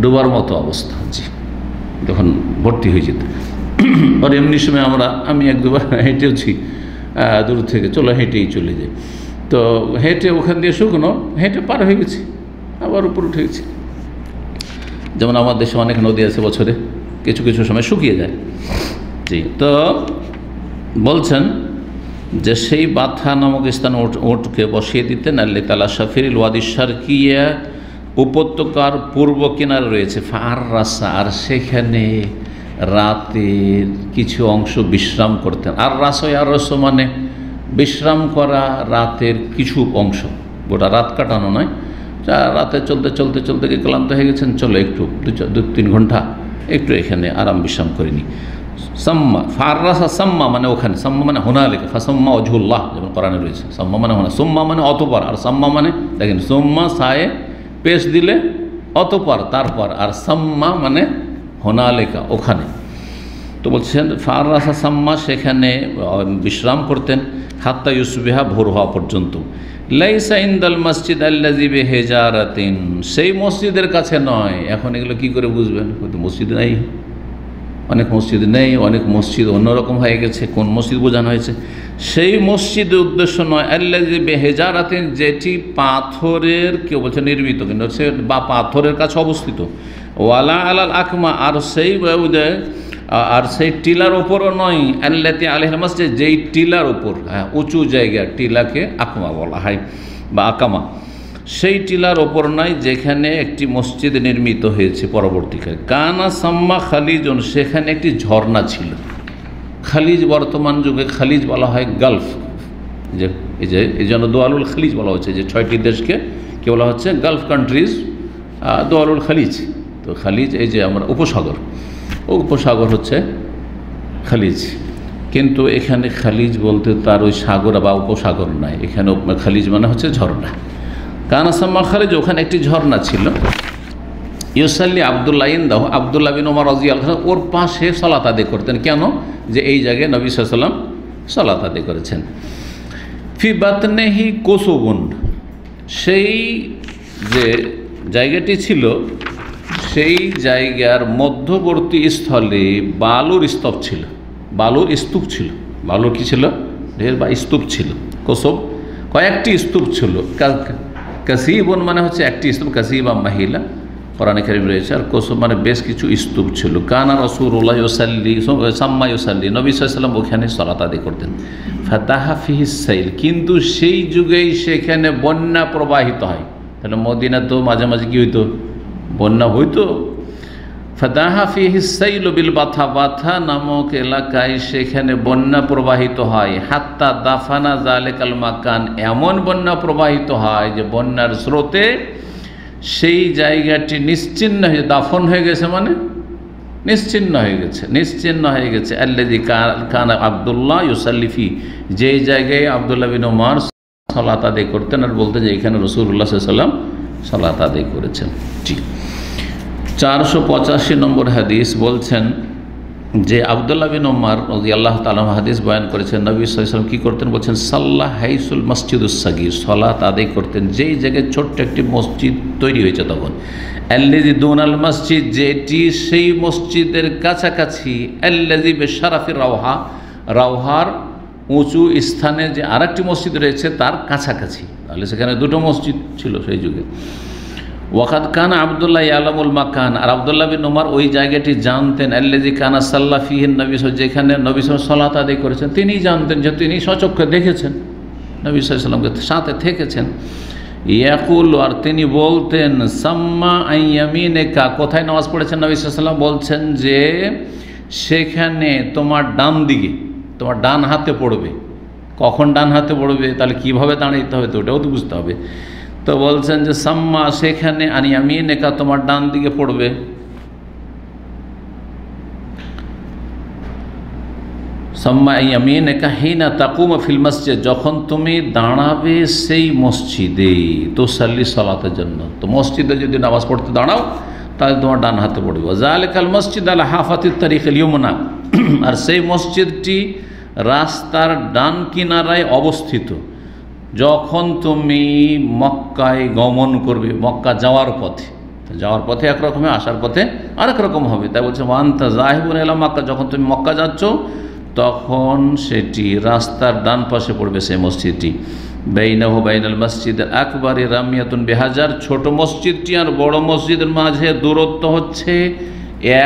ডুবার মতো অবস্থা, জি, তখন ভর্তি হয়ে যেত। আর এমনি সময় আমি এক দুবার হেঁটেওছি দূর থেকে, হেঁটেই চলে যাই। তো হেঁটে ওখান দিয়ে শুকনো হেঁটে পার হয়ে গেছি, আবার উপর উঠে গেছি। যেমন আমার দেশে অনেক নদী আছে, বছরে কিছু কিছু সময় শুকিয়ে যায়। জি, তো বলছেন যে সেই বাথা নামক স্থানে উটকে বসিয়ে দিতেন। আল্লাহ তাআলা শাফিরিল ওয়াদি শারকিয়া, উপত্যকার পূর্ব কিনারে রয়েছে ফার রাসা, আর সেখানে রাতের কিছু অংশ বিশ্রাম করতেন। আর রস মানে বিশ্রাম করা, রাতের কিছু অংশ, গোটা রাত কাটানো নয়। রাতে চলতে চলতে চলতে ক্লান্ত হয়ে গেছেন, চলো একটু 2-3 ঘন্টা একটু এখানে আরাম বিশ্রাম করিনি। সাম্মা ফাররাসা, সাম্মা মানে ওখানে, সাম্মা মানে হুনালিকা, ফাসাম্মা ওয়াজহুল্লাহ, যেমন কোরআনে রয়েছে। সাম্মা মানে হুনা, সুম্মা মানে অতঃপর, আর সাম্মা মানে দেখেন, সুম্মা সায়ে পেশ দিলে অতঃপর, তারপর, আর সাম্মা মানে হুনালিকা, ওখানে। তো বলছেন ফাররাসা সাম্মা, সেখানে বিশ্রাম করতেন হাত্তা ইউসবিহা, ভোর হওয়া পর্যন্ত। লাইসা ইনদাল মসজিদ আল্লাযী বিহিজারাতিন, সেই মসজিদের কাছে নয়। এখন এগুলো কি করে বুঝবেন? মসজিদ নেই, অনেক মসজিদ নেই, অনেক মসজিদ অন্যরকম হয়ে গেছে। কোন মসজিদ বোঝানো হয়েছে? সেই মসজিদের উদ্দেশ্য নয়, আল্লাযী বিহিজারাতিন, যেটি পাথরের, কেউ বলছে নির্মিত, কিন্তু সে বা পাথরের কাছে অবস্থিত। ওয়ালা আলাল আকমা, আর সেই টিলার ওপরও নয়। আল্লাতী আলাইহিল মসজিদ, যেই টিলার ওপর, উঁচু জায়গা, টিলাকে আকমা বলা হয় বা আকামা, সেই টিলার ওপর নয় যেখানে একটি মসজিদ নির্মিত হয়েছে পরবর্তীকালে। কানা সাম্মা খালিজুন, সেখানে একটি ঝর্ণা ছিল। খালিজ, বর্তমান যুগে খালিজ বলা হয় গালফ, যে এই জন্য দোয়ালুল খালিজ বলা হচ্ছে, যে 6টি দেশকে কি বলা হচ্ছে? গালফ কান্ট্রিজ, দোয়ালুল খালিজ। তো খালিজ এই যে আমরা উপসাগর, উপসাগর হচ্ছে খালিজ। কিন্তু এখানে খালিজ বলতে তার ওই সাগর বা উপসাগর নাই, এখানে খালিজ মানে হচ্ছে ঝর্ণা। কানা সাম্মা খালিজ, ওখানে একটি ঝর্ণা ছিল। ইউসাল্লি আবদুল্লাহ ইনদাহু, আবদুল্লাহ বিন ওমর রাদিয়াল্লাহু আনহু ওর পাশে সালাত আদায় করতেন। কেন? যে এই জায়গায় নবী সাল্লাল্লাহু আলাইহি ওয়াসাল্লাম সালাত আদায় করেছেন। ফি বাতনিহি কুসুবুন, সেই যে জায়গাটি ছিল, সেই জায়গার মধ্যবর্তী স্থলে বালুর স্তূপ ছিল। বালুর স্তূপ ছিল। বালুর কি ছিল? ঢের বা স্তূপ ছিল। কুসুব কয়েকটি স্তূপ ছিল। কাসিবুন মানে হচ্ছে একটি স্তূপ, কাসিবা মাহিলা কোরআনে কারীম রয়েছে। আর কুসুব মানে বেশ কিছু স্তূপ ছিল। কানা রাসূলুল্লাহ ইউসাল্লি, সাম্মা ইউসাল্লি, নবী সাল্লাল্লাহু আলাইহি ওয়াসাল্লাম ওখানে সালাত আদায় করতেন। ফাতাহা ফিহিস সাইল, কিন্তু সেই যুগেই সেখানে বন্যা প্রবাহিত হয়। তাহলে মদিনা তো মাঝে মাঝে কি হইতো? বন্যা হইতো। ফাতাহা ফিহিস সাইল বিল বাথা, বাথা নামক এলাকায় সেখানে বন্যা প্রবাহিত হয়। হাত্তা দাফানা যালিকাল মাকান, এমন বন্যা প্রবাহিত হয় যে বন্যার স্রোতে সেই জায়গাটি নিশ্চিহ্ন হয়ে, দাফন হয়ে গেছে মানে নিশ্চিহ্ন হয়ে গেছে, নিশ্চিহ্ন হয়ে গেছে। আল্লাযী কানা আব্দুল্লাহ ইউসাল্লি ফি, যেই জায়গায় আব্দুল্লাহ বিন ওমর সালাত আদায় করতেন আর বলতেন যে এখানে রাসূলুল্লাহ সাল্লাল্লাহু আলাইহি ওয়াসাল্লাম সালাত আদায় করেছেন। জি, 485 নম্বর হাদিস বলছেন যে আব্দুল্লাহ বিন ওমর রাদিয়াল্লাহু তাআলা হাদিস বয়ান করেছেন, নবী সাল্লাল্লাহু আলাইহি ওয়াসাল্লাম কী করতেন বলছেন, সাল্লাহ হাইসুল মসজিদুস সাগীর, সালাত আদায় করতেন যেই জায়গায় ছোট্ট একটি মসজিদ তৈরি হয়েছে তখন, আল্লাযী দুনাল মসজিদ, যেটি সেই মসজিদের কাছাকাছি, আল্লাযী বিশারাফির রাওহা, রাওহার উঁচু স্থানে যে আরেকটি মসজিদ রয়েছে তার কাছাকাছি। তাহলে সেখানে দুটো মসজিদ ছিল সেই যুগে। ওয়াকাদ কানা আবদুল্লাহ ইয়ালামুল মাকান, আর আবদুল্লাহ বিন ওমর ওই জায়গাটি জানতেন, আল্লাযী কানা সাল্লা ফিহিন নবী, যেখানে নবী সাল্লাল্লাহু সালাত আদায় করেছেন তিনি জানতেন, যে তিনি সচক্ষে দেখেছেন, নবী সাল্লাল্লাহু আলাইহি ওয়াসাল্লামকে সাথে থেকেছেন। ইয়াকুল, আর তিনি বলতেন, সাম্মা আন ইয়ামিনিকা, কোথায় নামাজ পড়েছেন নবী সাল্লাল্লাহু আলাইহি ওয়াসাল্লাম বলছেন যে সেখানে তোমার ডান দিকে, তোমার ডান হাতে পড়বে। কখন ডান হাতে পড়বে, তাহলে কীভাবে দাঁড়াইতে হবে তো ওটাও তো বুঝতে হবে। তো বলছেন যে সাম্মা, সেখানে আন ইয়ামিনিকা, তোমার ডান দিকে পড়বে। সাম্মা আন ইয়ামিনিকা হিনা তাকুমু ফিল মসজিদ, যখন তুমি দাঁড়াবে সেই মসজিদে, তো সাল্লি সালাতের জন্য, তো মসজিদে যদি নামাজ পড়তে দাঁড়াও তাহলে তোমার ডান হাতে পড়বে। যালিকাল মসজিদ আলা হাফাতিত তারিকিল ইয়ুমনা, আর সেই মসজিদটি রাস্তার ডান কিনারায় অবস্থিত। যখন তুমি মক্কায় গমন করবে, মক্কা যাওয়ার পথে একরকম, আসার পথে আরেক রকম হবে। তাই বলছে ওয়ান্তা জাহিবুন ইলা মক্কা, যখন তুমি মক্কা যাচ্ছ তখন সেটি রাস্তার ডান পাশে পড়বে সেই মসজিদটি। বাইনাহু বাইনাল মসজিদের আকবরি রামিয়াতুন বিহাজার, ছোট মসজিদটি আর বড় মসজিদের মাঝে দূরত্ব হচ্ছে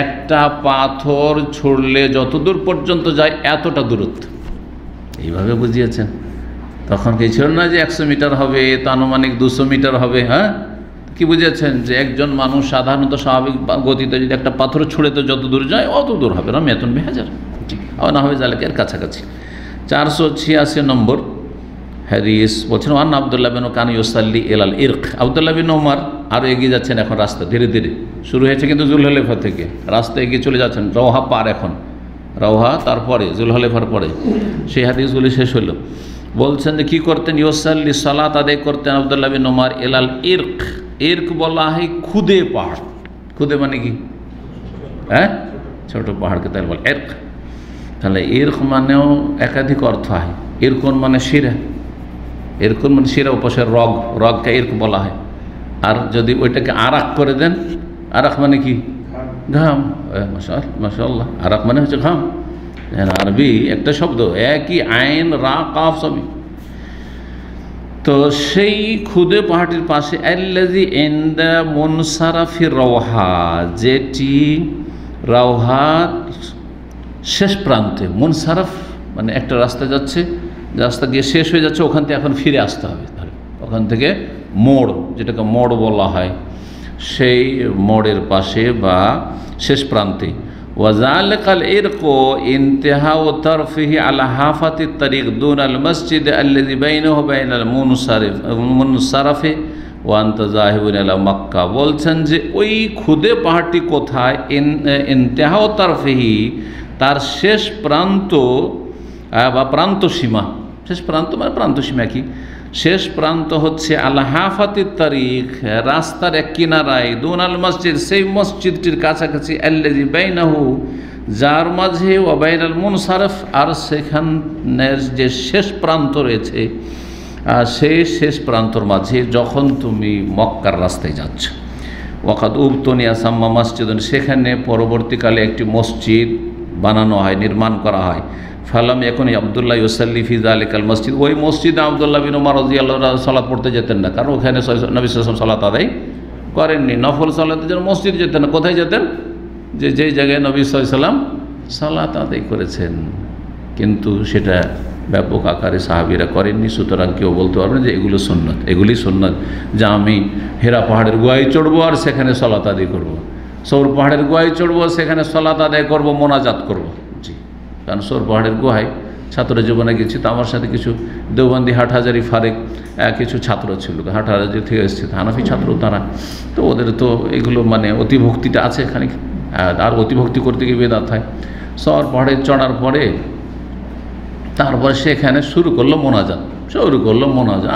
একটা পাথর ছুড়লে যত দূর পর্যন্ত যায় এতটা দূরত্ব। এইভাবে বুঝিয়েছেন। তখন কি ছিল না যে 100 মিটার হবে, তা আনুমানিক 200 মিটার হবে। হ্যাঁ, কি বুঝেছেন যে একজন মানুষ সাধারণত স্বাভাবিক গতিতে যদি একটা পাথর ছুঁড়ে তো যত দূর যায় অত দূর হবে, রামিয়াতুন বিহাজার, ঠিক না হবে জালেকের কাছাকাছি। 486 নম্বর হাদিস বলছেন, ওয়ান আব্দুল্লাহ বিন কান ইউসাল্লি ইলাল ইরক, আব্দুল্লাহ বিন ওমর আরও এগিয়ে যাচ্ছেন এখন রাস্তা, ধীরে ধীরে শুরু হয়েছে কিন্তু জুলহলেফা থেকে, রাস্তা এগিয়ে চলে যাচ্ছেন, রওহা পার, এখন রওহা তারপরে জুলহলেফার পরে সেই হাদিসগুলি শেষ হলো। বলছেন যে কী করতেন, ইউসাল্লি সালাত আদায় করতেন আব্দুল্লাহ বিন ওমর ইলাল ইরক, ইরক বলা হয় খুদে পাহাড়, খুদে মানে কি, হ্যাঁ ছোটো পাহাড়কে তাই বলে ইরক। তাহলে ইরক মানেও একাধিক অর্থ হয়। ইরকুন মানে শিরা, ইরকুন মানে শিরা উপাসের রগ, রগকে ইরক বলা হয়। আর যদি ওইটাকে আরাক করে দেন, আরাক মানে কি, ঘাম। মাশাআল্লাহ, আরাক মানে হচ্ছে ঘাম। আরবি একটা শব্দ, একই আইন রা কাফ সবই। তো সেই খুদে পাহাড়টির পাশে আল্লাযী ইনদা মুনসারাফির রওহা, যেটি রওহার শেষ প্রান্তে, মুনসারাফ মানে একটা রাস্তা যাচ্ছে, রাস্তা গিয়ে শেষ হয়ে যাচ্ছে, ওখান থেকে এখন ফিরে আসতে হবে, তাহলে ওখান থেকে মোড়, যেটাকে মোড় বলা হয়, সেই মোড়ের পাশে বা শেষ প্রান্তে। ওয়াজালিকাল ইরকু ইনতিহাউ তারফিহি আলা হাফাতিত তারিক দুনাল মসজিদ আল্লাযী বাইনাহু বাইনাল মুনসারিফি ওয়া আনতা যাহিবুন ইলা মক্কা, বলছেন যে ওই খুদে পাহাড়টি কোথায়, ইনতিহাউ তারফিহি, তার শেষ প্রান্ত বা প্রান্তসীমা, শেষ প্রান্ত মানে প্রান্তসীমা কি, শেষ প্রান্ত হচ্ছে আল হাফাতিত তারিক, রাস্তার এক কিনারায়, দুনাল মসজিদ, সেই মসজিদটির কাছাকাছি, আল্লাযী বাইনাহু, যার মাঝে, ওয়া বাইনাল মুনসারিফ, আর সেখানের যে শেষ প্রান্ত রয়েছে, সেই শেষ প্রান্তর মাঝে যখন তুমি মক্কার রাস্তায় যাচ্ছ। ওয়াকাদ উবতুনিয়া সাম্মা মসজিদুন, সেখানে পরবর্তীকালে একটি মসজিদ বানানো হয়, নির্মাণ করা হয়। ফালাম এখন আবদুল্লাহ ইউসাল্লি ফি যালিকাল মসজিদ, ওই মসজিদে আবদুল্লাহ বিন ওমর রাদিয়াল্লাহু আনহু সালাত পড়তে যেতেন না, কারণ ওখানে নবী সাল্লাল্লাহু আলাইহি ওয়াসাল্লাম সালাত আদায় করেননি। নফল সালাতের জন্য মসজিদ যেতেন না, কোথায় যেতেন, যেই জায়গায় নবী সাল্লাল্লাহু আলাইহি ওয়াসাল্লাম সালাত আদায় করেছেন, কিন্তু সেটা ব্যাপক আকারে সাহাবীরা করেননি। সুতরাং কেউ বলতে পারবে না যে এগুলো সুন্নাত, এগুলি সুন্নাত, যা আমি হেরা পাহাড়ের গোয়ায় চড়বো আর সেখানে সালাত আদায় করবো, সৌর পাহাড়ের গোয়ায় চড়বো, সেখানে সালাত আদায় করবো, মোনাজাত করবো। জি, কারণ সৌর পাহাড়ের গুহায় ছাত্র জীবনে গেছি, তো আমার সাথে কিছু দেওবন্দি, হাটহাজারি, ফারেক কিছু ছাত্র ছিল, হাটহাজারি থেকে এসেছে, হানাফি ছাত্র তারা, তো ওদের তো এগুলো মানে অতিভক্তিটা আছে এখানে, আর অতিভক্তি করতে গিয়ে বেদাত হয়। সৌর পাহাড়ে চড়ার পরে তারপরে সেখানে শুরু করলো মোনাজাত,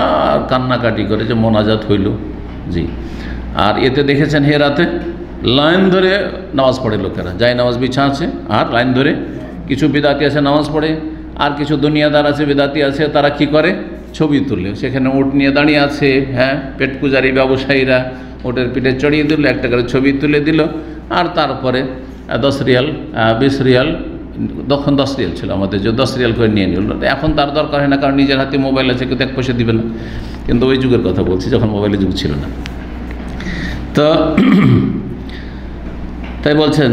আর কান্নাকাটি করে যে মোনাজাত হইল। জি, আর এতে দেখেছেন হেরাতে লাইন ধরে নামাজ পড়ে লোকেরা, যাই নামাজ বিছা আছে আর লাইন ধরে, কিছু বিদাতি আছে নামাজ পড়ে, আর কিছু দুনিয়াদার আছে বিদাতি আছে, তারা কি করে ছবি তুলে, সেখানে উট নিয়ে দাঁড়িয়ে আছে, হ্যাঁ, পেট পূজারী ব্যবসায়ীরা ওটের পিঠে চড়িয়ে দিল, একটা করে ছবি তুলে দিল, আর তারপরে 10 রিয়াল 20 রিয়াল, তখন 10 রিয়াল ছিল আমাদের, যে 10 রিয়াল করে নিয়ে নিল। এখন তার দরকার হয় না, কারণ নিজের হাতে মোবাইল আছে, কেউ 1 পয়সা দিবে না, কিন্তু ওই যুগের কথা বলছি যখন মোবাইলের যুগ ছিল না। তো তাই বলছেন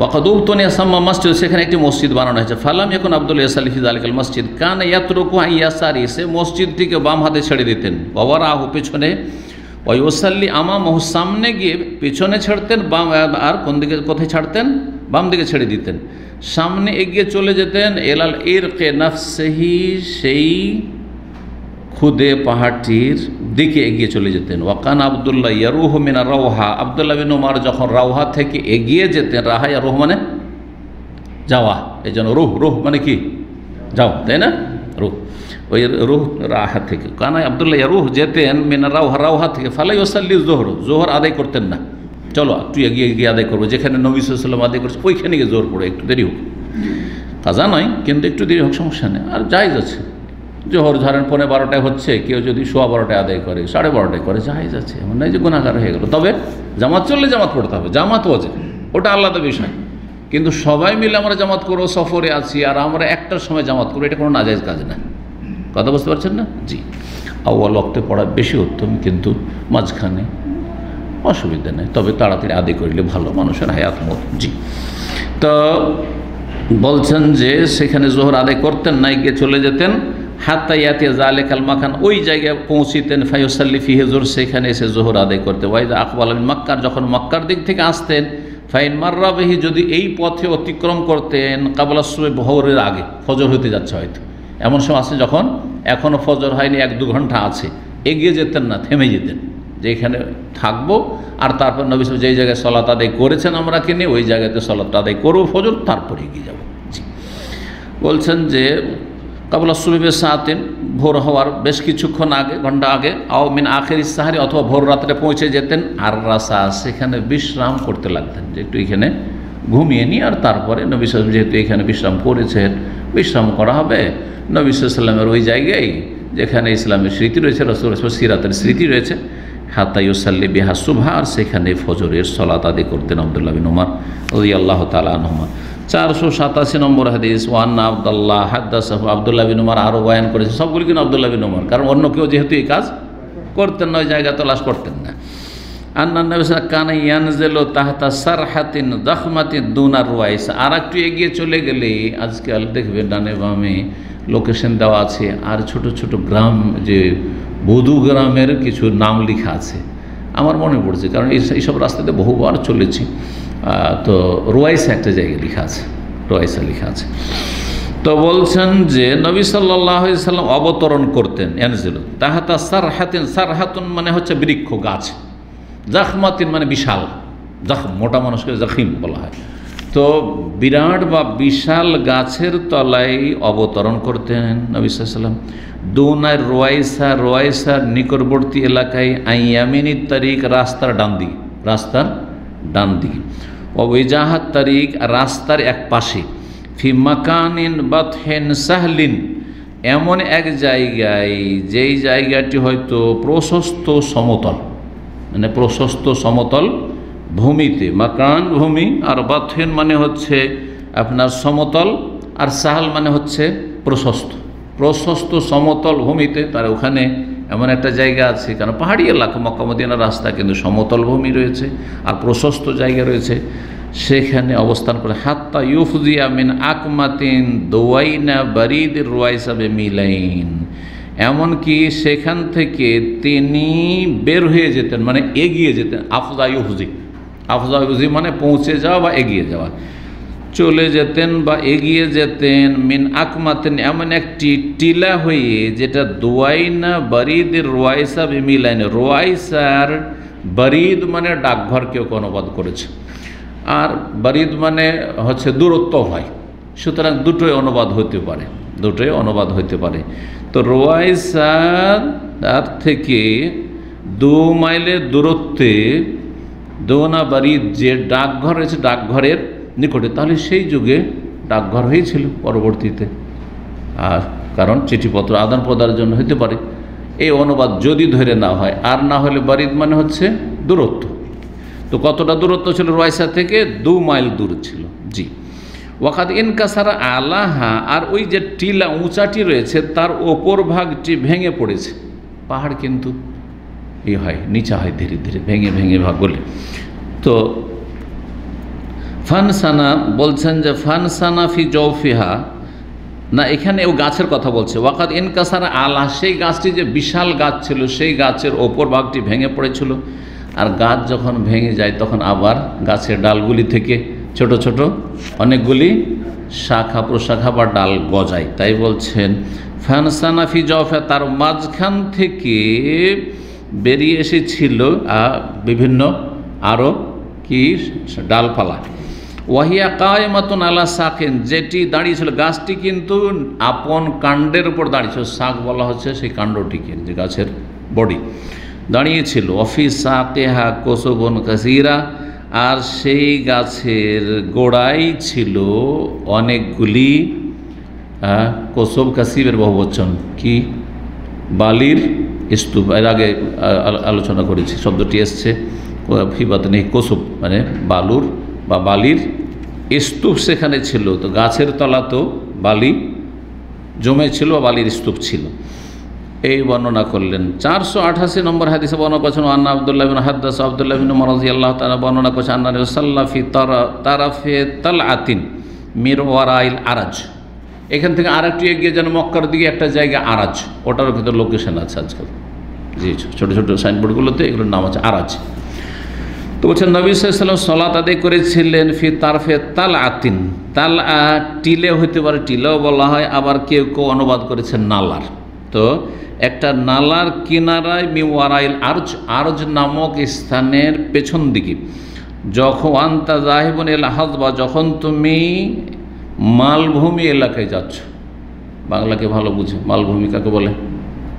ওয়াকাদুবতনিয়া সাম্মা মসজিদ, সেখানে একটি মসজিদ বানানো হয়েছে। ফালাম এখন আব্দুল ইয়াসালিফি আলিকাল মসজিদ কান ইয়াতরুকু ইয়াসারি, সে মসজিদটিকে বাম হাতে ছেড়ে দিতেন, ওয়ারাহু পেছনে, ওয়াইসাল্লি আমামাহু, সামনে গিয়ে পেছনে ছাড়তেন, বাম আর কোন দিকে কোথায় ছাড়তেন, বাম দিকে ছেড়ে দিতেন, সামনে এগিয়ে চলে যেতেন এলাল ইরকে নাফসিহি, সেই খুদে পাহাড়টির দিকে এগিয়ে চলে যেতেন। ওয়াকান আবদুল্লাহ ইয়ারুহ মিনা রাওহা, আবদুল্লাহ বিন উমর যখন রাওহা থেকে এগিয়ে যেতেন, রাহা ইয়া রুহ মানে যাওয়া, এই জন্য রুহ মানে কি যাও, তাই না, রুহ, ওই রুহ রাহা থেকে, কানা আবদুল্লাহ ইয়ারুহ যেতেন মিনা রাওহা থেকে, ফালাই ওসাল্লি জোহর আদায় করতেন না, চলো তুই এগিয়ে আদায় করবো, যেখানে নবী সাল্লাল্লাহু আলাইহি ওয়াসাল্লাম আদায় করছে ওইখানে গিয়ে জোর পড়ে, একটু দেরি হোক, কাজা নয় কিন্তু একটু দেরি হোক, সমস্যা নেই, আর জায়েজ আছে। জোহর ধরেন 11:30 হচ্ছে, কেউ যদি 12:15 আদায় করে, 12:30 করে, জায়েজ আছে, এমন নয় যে গুনাহগার হয়ে গেল। তবে জামাত চললে জামাত পড়তে হবে, জামাত ওয়াজিব, ওটা আলাদা বিষয়, কিন্তু সবাই মিলে আমরা জামাত করবো, সফরে আছি আর আমরা একটার সময় জামাত করবো, এটা কোনো নাজায়েজ কাজ না, কথা বুঝতে পারছেন না? জি, আউয়াল ওয়াক্তে পড়া বেশি উত্তম, কিন্তু মাঝখানে অসুবিধা নেই, তবে তাড়াতাড়ি আদায় করলে ভালো, মানুষের হায়াত মত। জি, তো বলছেন যে সেখানে জোহর আদায় করতেন না, গিয়ে চলে যেতেন, হাত্তা ইয়াতি জালেকাল মাকান, ওই জায়গায় পৌঁছিতেন, ফায়ুসাল্লি ফিহি জোহর, সেখানে এসে জোহর আদায় করতে। ওয়াইদা আকবাল মিন মক্কার, যখন মক্কার দিক থেকে আসতেন, ফাইন মাররা বিহি, যদি এই পথে অতিক্রম করতেন, কাবলা সুবহ, ভোরের আগে, ফজর হতে যাচ্ছে হয়তো, এমন সময় আছে যখন এখনও ফজর হয়নি, 1-2 ঘন্টা আছে, এগিয়ে যেতেন না, থেমে যেতেন, যে এখানে থাকবো, আর তারপর নবী সাল্লাল্লাহু আলাইহি ওয়াসাল্লাম যেই জায়গায় সালাত আদায় করেছেন আমরা কিনে, ওই জায়গাতে সালাত আদায় করবো ফজর, তারপরে এগিয়ে যাবো। জি, বলছেন যে কাবলা সুবহে সাআতিন, ভোর হওয়ার বেশ কিছুক্ষণ আগে, ঘন্টা আগে, আও মিন আখির সাহারি, অথবা ভোর রাত্রে পৌঁছে যেতেন, আর রাসা, সেখানে বিশ্রাম করতে লাগতেন, যে একটু এখানে ঘুমিয়ে নিই, আর তারপরে নবী সাল্লাল্লাহু আলাইহি ওয়াসাল্লাম যেহেতু এখানে বিশ্রাম করেছেন, বিশ্রাম করা হবে নবী সাল্লাল্লাহু আলাইহি ওয়াসাল্লামের ওই জায়গায় যেখানে ইসলামের স্মৃতি রয়েছে, রাসূলুল্লাহ সিরাতের স্মৃতি রয়েছে, হাত্তা ইউসাল্লি বিহা সুবহা, আর সেখানে ফজরের সালাত আদায় করতেন আব্দুল্লাহ বিন উমর রাদিয়াল্লাহু তাআলা আনহুমা। 487 নম্বর হাদিস, ওয়ান্না আব্দুল্লাহ হাদাসাহু, আব্দুল্লাহ বিন উমর আরও বয়ান করেছে, সবগুলি কিন্তু আব্দুল্লাহ বিন উমর, কারণ অন্য কেউ যেহেতু এই কাজ করতেন না, ওই জায়গা তলাশ করতেন না। আন্না নবী সাল্লাল্লাহু আলাইহি ওয়াসাল্লাম কানা ইয়ানজিলু তাহতা সারহাতিন যাখমাতিন দুনা রুয়াইস, আর একটু এগিয়ে চলে গেলে, আজকাল দেখবেন ডানে বামে লোকেশন দেওয়া আছে, আর ছোট ছোট গ্রাম, যে বধু গ্রামের কিছু নাম লেখা আছে, আমার মনে পড়ছে, কারণ এইসব রাস্তাতে বহুবার চলেছি, তো রুয়াইসা একটা জায়গায় লেখা আছে, রুয়াইসা লেখা আছে। তো বলছেন যে নবী সাল্লাল্লাহু আলাইহি ওয়াসাল্লাম অবতরণ করতেন, ইয়ানজিলু তাহতা সারহাতিন, সারহাতুন মানে হচ্ছে বৃক্ষ, গাছ, জাখমাতিন মানে বিশাল, জাখম মোটা মানুষকে জাখিম বলা হয়, তো বিরাট বা বিশাল গাছের তলায় অবতরণ করতেন নবী সাল্লাল্লাহু আলাইহি ওয়াসাল্লাম। দুনায় রোয়াইসা, রোয়াইসার নিকটবর্তী এলাকায়, আইয়ামিনিত তারিক, রাস্তার ডান দিকে, রাস্তার ডান দিকে, ওয়াজাহাত তারিক, রাস্তার এক পাশে, ফি মাকানিন বাতহিন সাহলিন, এমন এক জায়গায় যেই জায়গাটি হয়তো প্রশস্ত সমতল, মানে প্রশস্ত সমতল ভূমিতে, মাকান ভূমি, আর বাতহিন মানে হচ্ছে আপনার সমতল, আর সাহাল মানে হচ্ছে প্রশস্ত, প্রশস্ত সমতল ভূমিতে, তার ওখানে এমন একটা জায়গা আছে, কারণ পাহাড়ি এলাকা, মক্কা মদিনার রাস্তা, কিন্তু সমতল ভূমি রয়েছে আর প্রশস্ত জায়গা রয়েছে, সেখানে অবস্থান করে। হাত্তা ইউফজিয়া মিন আকমাতিন দোয়াইনা বারিদ রুয়াইসা মিলাইন, এমনকি সেখান থেকে তিনি বের হয়ে যেতেন, মানে এগিয়ে যেতেন। আফজা ইউফজি, আফজা ইউফজি মানে পৌঁছে যাওয়া বা এগিয়ে যাওয়া, চলে যেতেন বা এগিয়ে যেতেন, মিন আকমাতেন, এমন একটি টিলা হয়ে, যেটা দোয়াইনা বারিদের রোয়াইসা মিলাইন, রোয়াইসার বারিদ মানে ডাকঘর কেউ অনুবাদ করেছে, আর বারিদ মানে হচ্ছে দূরত্ব হয়, সুতরাং দুটোই অনুবাদ হতে পারে, দুটোই অনুবাদ হতে পারে। তো রোয়াইসার তার থেকে 2 মাইলের দূরত্বে দোনা বাড়ির যে ডাকঘর রয়েছে ডাকঘরের নিকটে, তাহলে সেই যুগে ডাকঘর হয়েছিল পরবর্তীতে, আর কারণ চিঠিপত্র আদান প্রদানের জন্য হতে পারে। এই অনুবাদ যদি ধরে না হয়, আর না হলে বারিদ মানে হচ্ছে দূরত্ব। তো কতটা দূরত্ব ছিল রয়সা থেকে? 2 মাইল দূর ছিল। জি। ওয়াকাদ ইনকাসারা আলাহা, আর ওই যে টিলা উঁচাটি রয়েছে তার ওপর ভাগটি ভেঙে পড়েছে। পাহাড় কিন্তু হয় নিচা হয় ধীরে ধীরে, ভেঙে ভেঙে ভাগ বলে। তো ফানসানা বলছেন যে ফানসানা ফি জৌফিহা, না এখানে ও গাছের কথা বলছে। ওয়াকাদ ইনকাসারা আলা, সেই গাছটি যে বিশাল গাছ ছিল সেই গাছের ওপর ভাগটি ভেঙে পড়েছিল। আর গাছ যখন ভেঙে যায় তখন আবার গাছের ডালগুলি থেকে ছোট ছোট অনেকগুলি শাখা প্রশাখা বা ডাল গজায়। তাই বলছেন ফানসানা ফি জৌফিহা, তার মাঝখান থেকে বেরিয়ে এসেছিল বিভিন্ন আরও কি ডালপালা। ওয়াহিয়া কায়েমাতুন আলা সাকিন, যেটি দাঁড়িয়েছিল, গাছটি কিন্তু আপন কাণ্ডের উপর দাঁড়িয়েছিল। শাক বলা হচ্ছে সেই কাণ্ডটিকে, যে গাছের বডি দাঁড়িয়েছিল। অফি সাকেহা কোসবন কাসিরা, আর সেই গাছের গোড়ায় ছিল অনেকগুলি কোসব, কাসিবের বহুবচন কি, বালির স্তূপ। এর আগে আলোচনা করেছি, শব্দটি এসছে ফিবাত নেই, কোসব মানে বালুর বা বালির স্তূপ সেখানে ছিল। তো গাছের তলা তো বালি জমে ছিল, বালির স্তূপ ছিল। এই বর্ণনা করলেন। 488 নম্বর হাদিসে বর্ণনা করেছেন আন্না আব্দুল্লাহ বিন হাদ্দাস আব্দুল্লাহ বিন উমর রাদিয়াল্লাহু তাআলা বর্ণনা করেছেন আন্না রাসূলুল্লাহ ফি তারাফে তালআতিন মির ওয়ারাইল আরাজ। এখান থেকে আরেকটু এগিয়ে যেন মক্কার দিকে একটা জায়গা আরাজ, ওটারও কিন্তু লোকেশন আছে আজকাল। জি, ছোটো ছোটো সাইনবোর্ডগুলোতে এগুলোর নাম আছে আরাজ। তো বলছেন নবী সাল্লাল্লাহু আলাইহি ওয়াসাল্লাম সালাত আদায় করেছিলেন ফি তারফে তালআতিন। তালআ টিলে হতে পারে, টিলেও বলা হয়, আবার কেউ কেউ অনুবাদ করেছেন নালার। তো একটা নালার কিনারায় মিওয়ারাইল আরজ, আরজ নামক স্থানের পেছন দিকে। যখন আনতা জাহিবুন এল হাজবা, যখন তুমি মালভূমি এলাকায় যাচ্ছ, বাংলাকে ভালো বুঝে, মালভূমি কাকে বলে?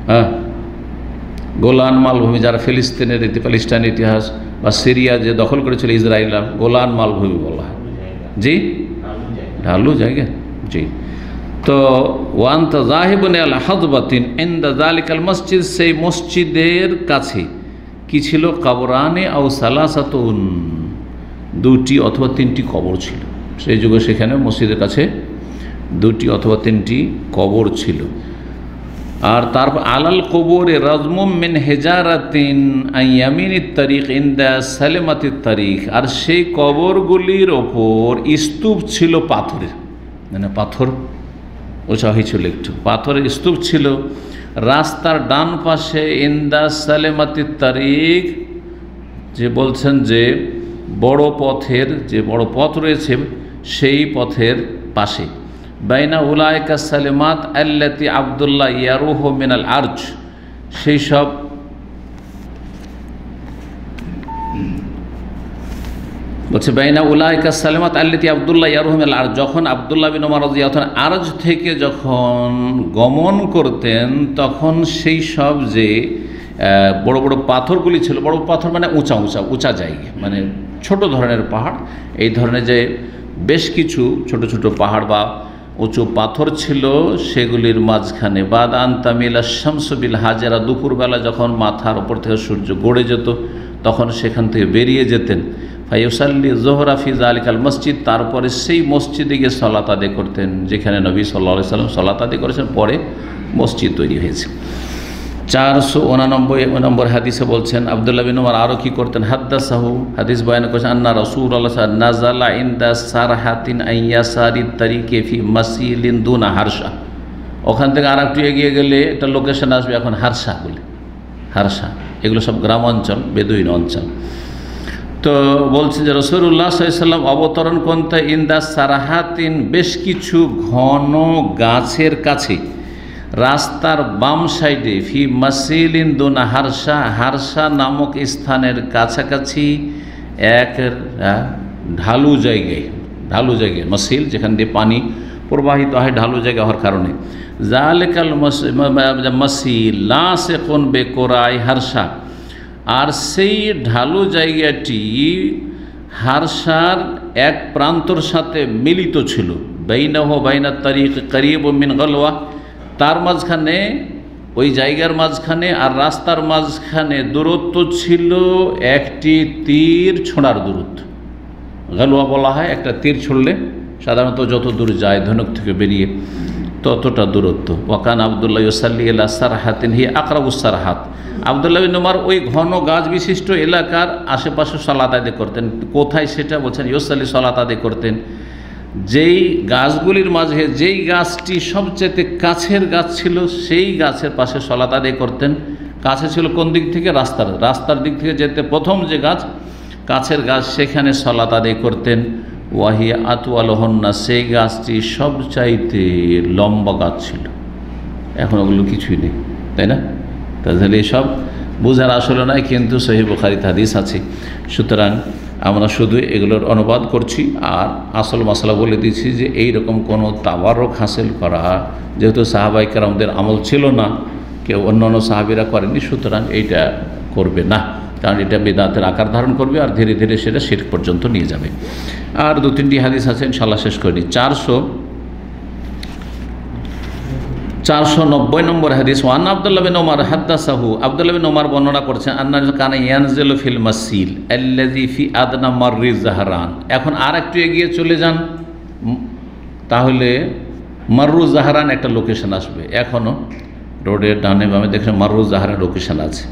হ্যাঁ, গোলান মালভূমি, যারা ফিলিস্তিনের প্যালেস্টাইন ইতিহাস বা সিরিয়া যে দখল করেছিল ইসরায়েলরা, গোলান মালভূমি বলা হয়। জি, ঢালু জায়গা। জি। তো ওয়ান্তা জাহিবুন আল হাদবাতিন ইনদা যালিকাল মসজিদ, সেই মসজিদের কাছে কি ছিল? কবরানে আও সালাসাতুন, 2টি অথবা 3টি কবর ছিল। সেই যুগে সেখানে মসজিদের কাছে 2টি অথবা 3টি কবর ছিল। আর তারপর আলাল কবরে রাজমুম মিন হেজারাতিন আইয়ামিনিত তারিখ ইনদা সালেমাতিত তারিখ, আর সেই কবরগুলির ওপর স্তূপ ছিল পাথরের, মানে পাথর ওচা হয়েছিল একটু, পাথরের স্তূপ ছিল রাস্তার ডান পাশে। ইনদা সালেমাতিত তারিখ, যে বলছেন যে বড় পথের, যে বড় পথ রয়েছে সেই পথের পাশে। বাইনা উলাইকা সালেমাত আল্লাতি আব্দুল্লাহ ইয়ারুহু মিনাল আরজ, সেই সব বলছে বাইনা উলাইকা সালেমাত আল্লাতি আব্দুল্লাহ ইয়ারুহু মিনাল আরজ, যখন আব্দুল্লাহ বিন উমর রাদিয়াল্লাহু আনহু আরজ থেকে যখন গমন করতেন তখন সেই সব যে বড় বড় পাথরগুলি ছিল, বড় পাথর মানে উঁচা উঁচা উঁচা জায়গা, মানে ছোট ধরনের পাহাড়, এই ধরনের যে বেশ কিছু ছোট ছোট পাহাড় বা উঁচু পাথর ছিল, সেগুলির মাঝখানে বাদ আনতামিলা শামসু বিল হাজারা, দুপুরবেলা যখন মাথার উপর থেকে সূর্য গড়ে যেত তখন সেখান থেকে বেরিয়ে যেতেন। ফাইউসাল্লি জোহরা ফি যালিকাল মসজিদ, তারপরে সেই মসজিদে গিয়ে সালাত আদায় করতেন যেখানে নবী সাল্লাল্লাহু আলাইহি ওয়াসাল্লাম সালাত আদায় করেছেন, পরে মসজিদ তৈরি হয়েছে। 489 নম্বর হাদিসে বলছেন আব্দুল্লাহ বিন উমর আরও কি করতেন? হাদ্দাসাহু, হাদিস বয়ান করেছেন আন্না রাসূলুল্লাহ সাল্লাল্লাহু আলাইহি ওয়াসাল্লাম নাযালা ইনদা সারহাতিন আইয়াসারিত তারিকে ফি মাসিলিন দুনা হারসা। ওখান থেকে আর একটু এগিয়ে গেলে একটা লোকেশন আসবে, এখন হারসা বলে, হারসা, এগুলো সব গ্রাম অঞ্চল, বেদুইন অঞ্চল। তো বলছেন যে রাসূলুল্লাহ সাল্লাল্লাহু আলাইহি ওয়াসাল্লাম অবতরণ করতে ইনদা সারহাতিন, বেশ কিছু ঘন গাছের কাছে, রাস্তার বাম সাইডে, ফি মাসিলিন দুনা হারসা, হারসা নামক স্থানের কাছাকাছি এক ঢালু জায়গায়, ঢালু জায়গায় মাসিল, যেখান দিয়ে পানি প্রবাহিত হয়, ঢালু জায়গা হওয়ার কারণে। জালিকাল মাসিল লা সেকুন বেকোরাই হারসা, আর সেই ঢালু জায়গাটি হারসার এক প্রান্তর সাথে মিলিত ছিল, বাইনাহু বাইনাত তারিক করিব মিন গলওয়া, তার মাঝখানে ওই জায়গার মাঝখানে আর রাস্তার মাঝখানে দূরত্ব ছিল একটি তীর ছোঁড়ার দূরত্ব। গলওয়া বলা হয় একটা তীর ছুড়লে সাধারণত যত দূর যায় ধনুক থেকে বেরিয়ে ততটা দূরত্ব। ওয়াকান আবদুল্লাহ ইউসাল্লি আলা সারহাতিন হি আকরাবুস সারহাত, আবদুল্লাহ বিন উমর ওই ঘন গাছ বিশিষ্ট এলাকার আশেপাশে সালাত আদায় করতেন। কোথায় সেটা বলছেন, ইউসাল্লি সালাত আদায় করতেন যেই গাছগুলির মাঝে যেই গাছটি সবচেয়ে কাছের গাছ ছিল সেই গাছের পাশে সালাত আদায় করতেন। কাছে ছিল কোন দিক থেকে? রাস্তার দিক থেকে যেতে প্রথম যে গাছ কাছের গাছ সেখানে সালাত আদায় করতেন। ওয়াহিয়া আতওয়ালহন্না, সেই গাছটি সবচাইতে লম্বা গাছ ছিল। এখন ওগুলো কিছুই নেই, তাই না? তাহলে এসব বোঝার আসলে নয়, কিন্তু সহিহ বুখারীতে হাদিস আছে। সুতরাং আমরা শুধু এগুলোর অনুবাদ করছি আর আসল মশলা বলে দিচ্ছি যে এই রকম কোনো তাবারক হাসিল করা যেহেতু সাহাবায়ে কেরামদের আমল ছিল না, কেউ অন্যান্য সাহাবীরা করেনি, সুতরাং এইটা করবে না, কারণ এটা বিদআতের আকার ধারণ করবে আর ধীরে ধীরে সেটা শিরক পর্যন্ত নিয়ে যাবে। আর 2-3টি হাদিস আছে, ইনশাআল্লাহ শেষ করে নিই। 490 নম্বর হাদিস, ওয়ান আব্দুল্লাহ বিন ওমর হাদাসাহু, আব্দুল্লাহ বিন ওমর বর্ণনা করছেন, আন্না কানা ইয়ানজিলু ফিল মাসিল আল্লাযী ফি আদনা মাররি জাহরান। এখন আর একটু এগিয়ে চলে যান, তাহলে মাররু জাহরান একটা লোকেশন আসবে। এখনও রোডের ডানে বামে দেখেন মাররু জাহরান লোকেশন আছে।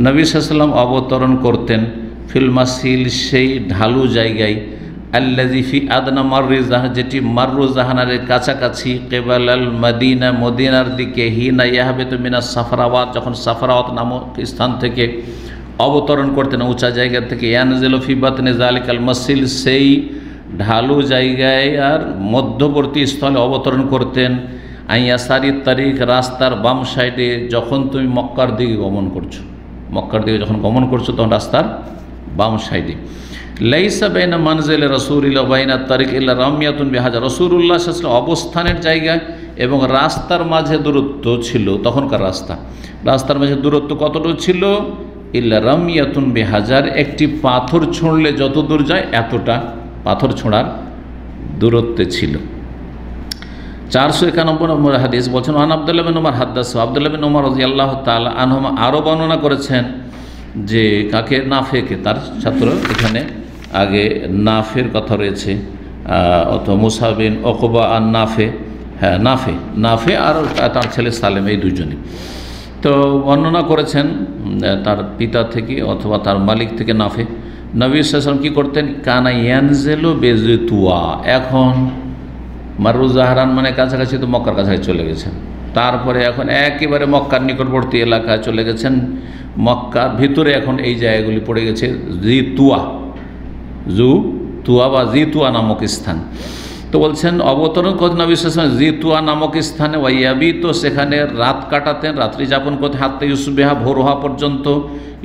নবী সাল্লাল্লাহু আলাইহি ওয়াসাল্লাম অবতরণ করতেন ফিল মাসিল, সেই ঢালু জায়গায়, আল্লাযী ফি আদনা মাররি জাহরান, যেটি মাররু জাহরানের কাছাকাছি, কেবালাল মদিনা, মদিনার দিকে, হিনা ইয়াহবিতু মিনাস সাফরাওয়াত, যখন সাফরাওয়াত নামক স্থান থেকে অবতরণ করতেন উঁচা জায়গা থেকে, ইয়ানজিলু ফি বাতনি যালিকাল মাসিল, সেই ঢালু জায়গায় আর মধ্যবর্তী স্থলে অবতরণ করতেন। আইয়াসারি তারিখ, রাস্তার বাম সাইডে, যখন তুমি মক্কার দিকে গমন করছো, মক্কার দিকে যখন গমন করছো তখন রাস্তার বাম সাইডে। লাইসা বাইনা মানজিল রাসূলিল্লাহ বাইনা তারিক ইল্লা রামিয়াতুন বিহাজার, রাসূলুল্লাহ সাল্লাল্লাহু আলাইহি ওয়াসাল্লাম অবস্থানের জায়গায় এবং রাস্তার মাঝে দূরত্ব ছিল, তখনকার রাস্তার মাঝে দূরত্ব কতটুকু ছিল? ইল্লা রামিয়াতুন বিহাজার, একটি পাথর ছুঁড়লে যত দূর যায় এতটা পাথর ছোঁড়ার দূরত্বে ছিল। 491 নম্বর হাদিস বলছেন, ওয়ান আব্দুল্লাহ বিন ওমর হাদাস, আব্দুল্লাহ বিন ওমর রাদিয়াল্লাহু তাআলা আনহুমা আরও বর্ণনা করেছেন যে কাকে? নাফেকে, তার ছাত্র। এখানে আগে নাফের কথা রয়েছে, অথবা মুসা বিন উকবা আর নাফে, হ্যাঁ নাফে আর তার ছেলে সালেম, এই দুজনই তো বর্ণনা করেছেন তার পিতা থেকে অথবা তার মালিক থেকে নাফে। নবী সাল্লাল্লাহু আলাইহি ওয়াসাল্লাম কী করতেন? কানা ইয়ানজিলু বিজতুয়া, এখন মাররু জাহরান মানে কাছাকাছি, তো মক্কার কাছাকাছি চলে গেছেন। তারপরে এখন একেবারে মক্কার নিকটবর্তী এলাকায় চলে গেছেন, মক্কার ভিতরে এখন এই জায়গাগুলি পড়ে গেছে জিতুয়া বা জিতুয়া নামক স্থান। তো বলছেন অবতরণ করতেন নবী সাল্লাল্লাহু আলাইহি ওয়াসাল্লাম জিতুয়া নামক স্থানে, ওয়াইয়াবি, তো সেখানে রাত কাটাতেন, রাত্রি যাপন করতেন, হাত্তা ইউসবিহা, ভোর হওয়া পর্যন্ত।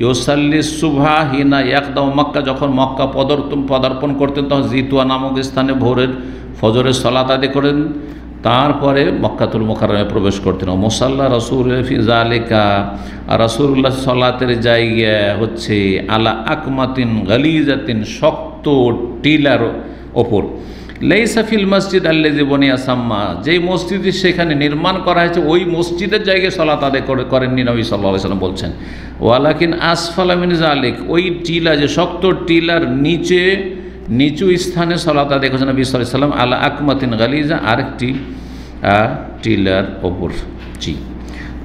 ইউসাল্লি সুবহা হিনা ইয়াকদাম মক্কা, যখন মক্কা পদার্পণ করতেন তখন জিতুয়া নামক স্থানে ভোরের ফজরের সালাত আদায় করেন, তারপরে মক্কাতুল মুকাররমায় প্রবেশ করতেন। ও মুসাল্লা রাসূল ফি যালিকা, আর রাসূলুল্লাহ সাল্লাতের জায়গা হচ্ছে আলা আকমাতিন গালিজাতিন, শক্ত টিলার ওপর। লাইসা ফিল মসজিদ আল্লাযী বুনিয়া সাম্মা, যেই মসজিদ সেখানে নির্মাণ করা হয়েছে ওই মসজিদের জায়গায় সালাত আদায় করেননি নবী সাল্লাল্লাহু আলাইহি ওয়াসাল্লাম বলছেন। ওয়ালাকিন আসফালা মিন যালিক, ওই টিলা, যে শক্ত টিলার নিচু স্থানে সালাত আদায় করেছেন নবী সাল্লাল্লাহু আলাইহি ওয়াসাল্লাম, আলা আকমাতিন গালিজা, আরেকটি টিলার ওপর। জি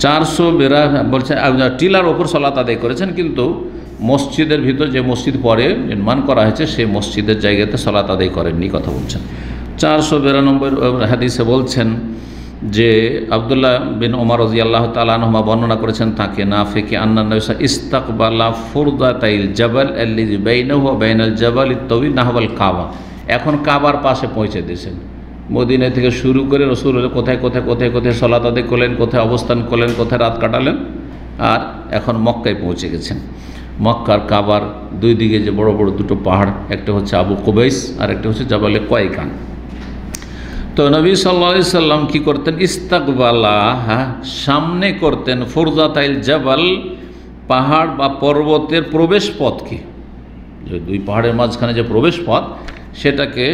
482 বলছে টিলার ওপর সালাত আদায় করেছেন, কিন্তু মসজিদের ভিতর যে মসজিদ পরে নির্মাণ করা হয়েছে সেই মসজিদের জায়গাতে সালাত আদায় করেননি, কথা বলছেন। 492 হাদিসে বলছেন যে আব্দুল্লাহ বিন ওমর রাদিয়াল্লাহু তাআলা আনহুমা বর্ণনা করেছেন তাকে নাফিকে আন্না নবী ইস্তাকবালা ফুরদাতাইল জাবাল আল্লাযী বাইনাহু ওয়া বাইনাল জাবালিত তাওয়িল নাহওয়াল কাবা, এখন কাবার পাশে পৌঁছে দিয়েছেন। মদিনা থেকে শুরু করে রাসূল কোথায় কোথায় কোথায় কোথায় সালাত আদায় করলেন, কোথায় অবস্থান করলেন, কোথায় রাত কাটালেন, আর এখন মক্কায় পৌঁছে গেছেন। মক্কার কাবার দুই দিকে যে বড় বড় দুটো পাহাড়, একটা হচ্ছে আবু কুবাইস আর একটা হচ্ছে জাবালে কয়কান। তো নবী সাল্লাল্লাহু আলাইহি সাল্লাম কী করতেন? ইস্তাকবালা, সামনে করতেন, ফুরদাতাইল জাবাল, পাহাড় বা পর্বতের প্রবেশ পথকে, যে দুই পাহাড়ের মাঝখানে যে প্রবেশ পথ সেটাকে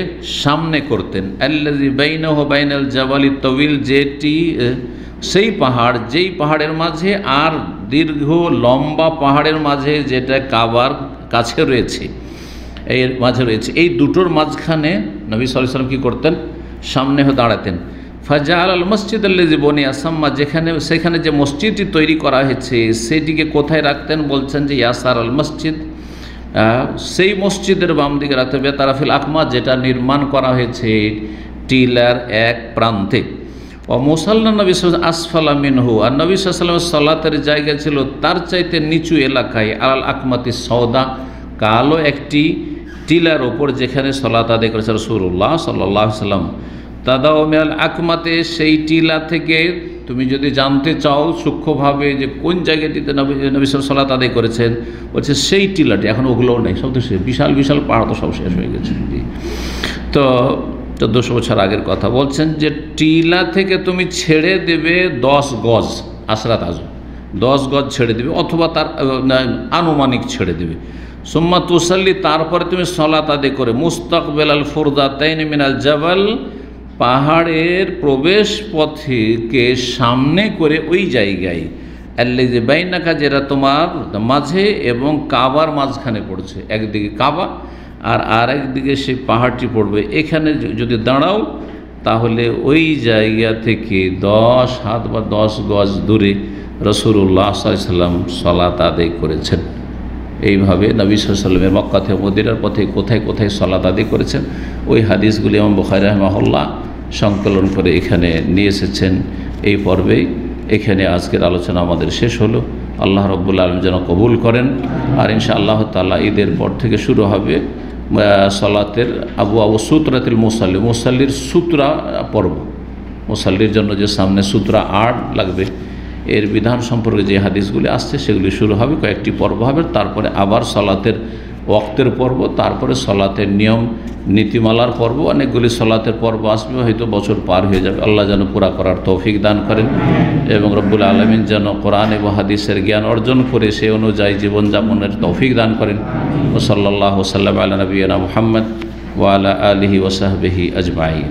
সামনে করতেন। আল্লাযী বাইনাহু বাইনাল জাবালি তাওয়িল, যেটি সেই পাহাড় যেই পাহাড়ের মাঝে আর দীর্ঘ লম্বা পাহাড়ের মাঝে যেটা কাবার কাছে রয়েছে, এর মাঝে রয়েছে, এই দুটোর মাঝখানে নবী সাল্লাল্লাহু আলাইহি ওয়াসাল্লাম কী করতেন? সামনে হয়ে দাঁড়াতেন। ফাজাআল আল মসজিদ আল্লাযী বুনিয়া সাম্মা, সেখানে যে মসজিদটি তৈরি করা হয়েছে সেটিকে কোথায় রাখতেন? বলছেন যে ইয়াসার আল মসজিদ, সেই মসজিদের বাম দিকে রাখতে হবে। তারাফিল আকমা, যেটা নির্মাণ করা হয়েছে টিলার এক প্রান্তে। ও মুসাল্লা নবী আসফালা মিনহু, আর নবী সাল্লাল্লাহু আলাইহি ওয়াসাল্লাম সালাতের জায়গা ছিল তার চাইতে নিচু এলাকায়, আল আকমাতি সওদা, কালো একটি টিলার ওপর, যেখানে সালাত আদায় করেছে রাসূলুল্লাহ সাল্লাল্লাহু আলাইহি ওয়াসাল্লাম। তাদাও মিনাল আকমাতে, সেই টিলা থেকে তুমি যদি জানতে চাও সূক্ষ্মভাবে যে কোন জায়গাটিতে নবী সালাত আদায় করেছেন, বলছে সেই টিলাটি, এখন ওগুলোও নেই, সব তো শেষ, বিশাল বিশাল পাহাড় তো সব শেষ হয়ে গেছে। তো 1400 বছর আগের কথা বলছেন যে টিলা থেকে তুমি ছেড়ে দেবে 10 গজ, আসরাত আজম 10 গজ ছেড়ে দেবে, অথবা তার আনুমানিক ছেড়ে দেবে। সুম্মা তুসাল্লি, তারপরে তুমি সালাত আদায় করে মুস্তাকবিল আল ফুরদাতাইন মিনাল জাবাল, পাহাড়ের প্রবেশ পথকে সামনে করে ওই জায়গায়, আল্লাযী বাইনাকা, যেটা তোমার মাঝে এবং কাবার মাঝখানে পড়ছে, একদিকে কাবা আর আরেকদিকে সেই পাহাড়টি পড়বে, এখানে যদি দাঁড়াও তাহলে ওই জায়গা থেকে 10 হাত বা 10 গজ দূরে রাসূলুল্লাহ সাল্লাল্লাহু আলাইহি ওয়াসাল্লাম সালাত আদায় করেছেন। এইভাবে নবী সাল্লাল্লাহু আলাইহি ওয়াসাল্লামের মক্কা থেকে মদিনার পথে কোথায় কোথায় সালাত আদায় করেছেন, ওই হাদিসগুলি ইমাম বুখারী রাহিমাহুল্লাহ সংকলন করে এখানে নিয়ে এসেছেন এই পর্বেই। এখানে আজকের আলোচনা আমাদের শেষ হলো। আল্লাহ রাব্বুল আলামিন যেন কবুল করেন। আর ইনশাআল্লাহ তাআলা ঈদের পর থেকে শুরু হবে সালাতের আবু সুতরাতুল মুসাল্লি, মুসাল্লির সূত্রা পর্ব। মুসাল্লির জন্য যে সামনে সূত্রা 8 লাগবে, এর বিধান সম্পর্কে যে হাদিসগুলি আসছে সেগুলি শুরু হবে, কয়েকটি পর্ব হবে, তারপরে আবার সালাতের ওয়াক্তের পর্ব, তারপরে সালাতের নিয়ম নীতিমালার পর্ব, অনেকগুলি সালাতের পর্ব আসবে, হয়তো বছর পার হয়ে যাবে। আল্লাহ যেন পুরা করার তৌফিক দান করেন এবং রব্বুল আলামিন যেন কোরআন এবং হাদিসের জ্ঞান অর্জন করে সে অনুযায়ী জীবনযাপনের তৌফিক দান করেন। ও সাল্লাল্লাহু সাল্লাম আলা নবিয়িনা মুহাম্মদ ওয়া আলা আলিহি ওয়া সাহবিহি আজমাইন।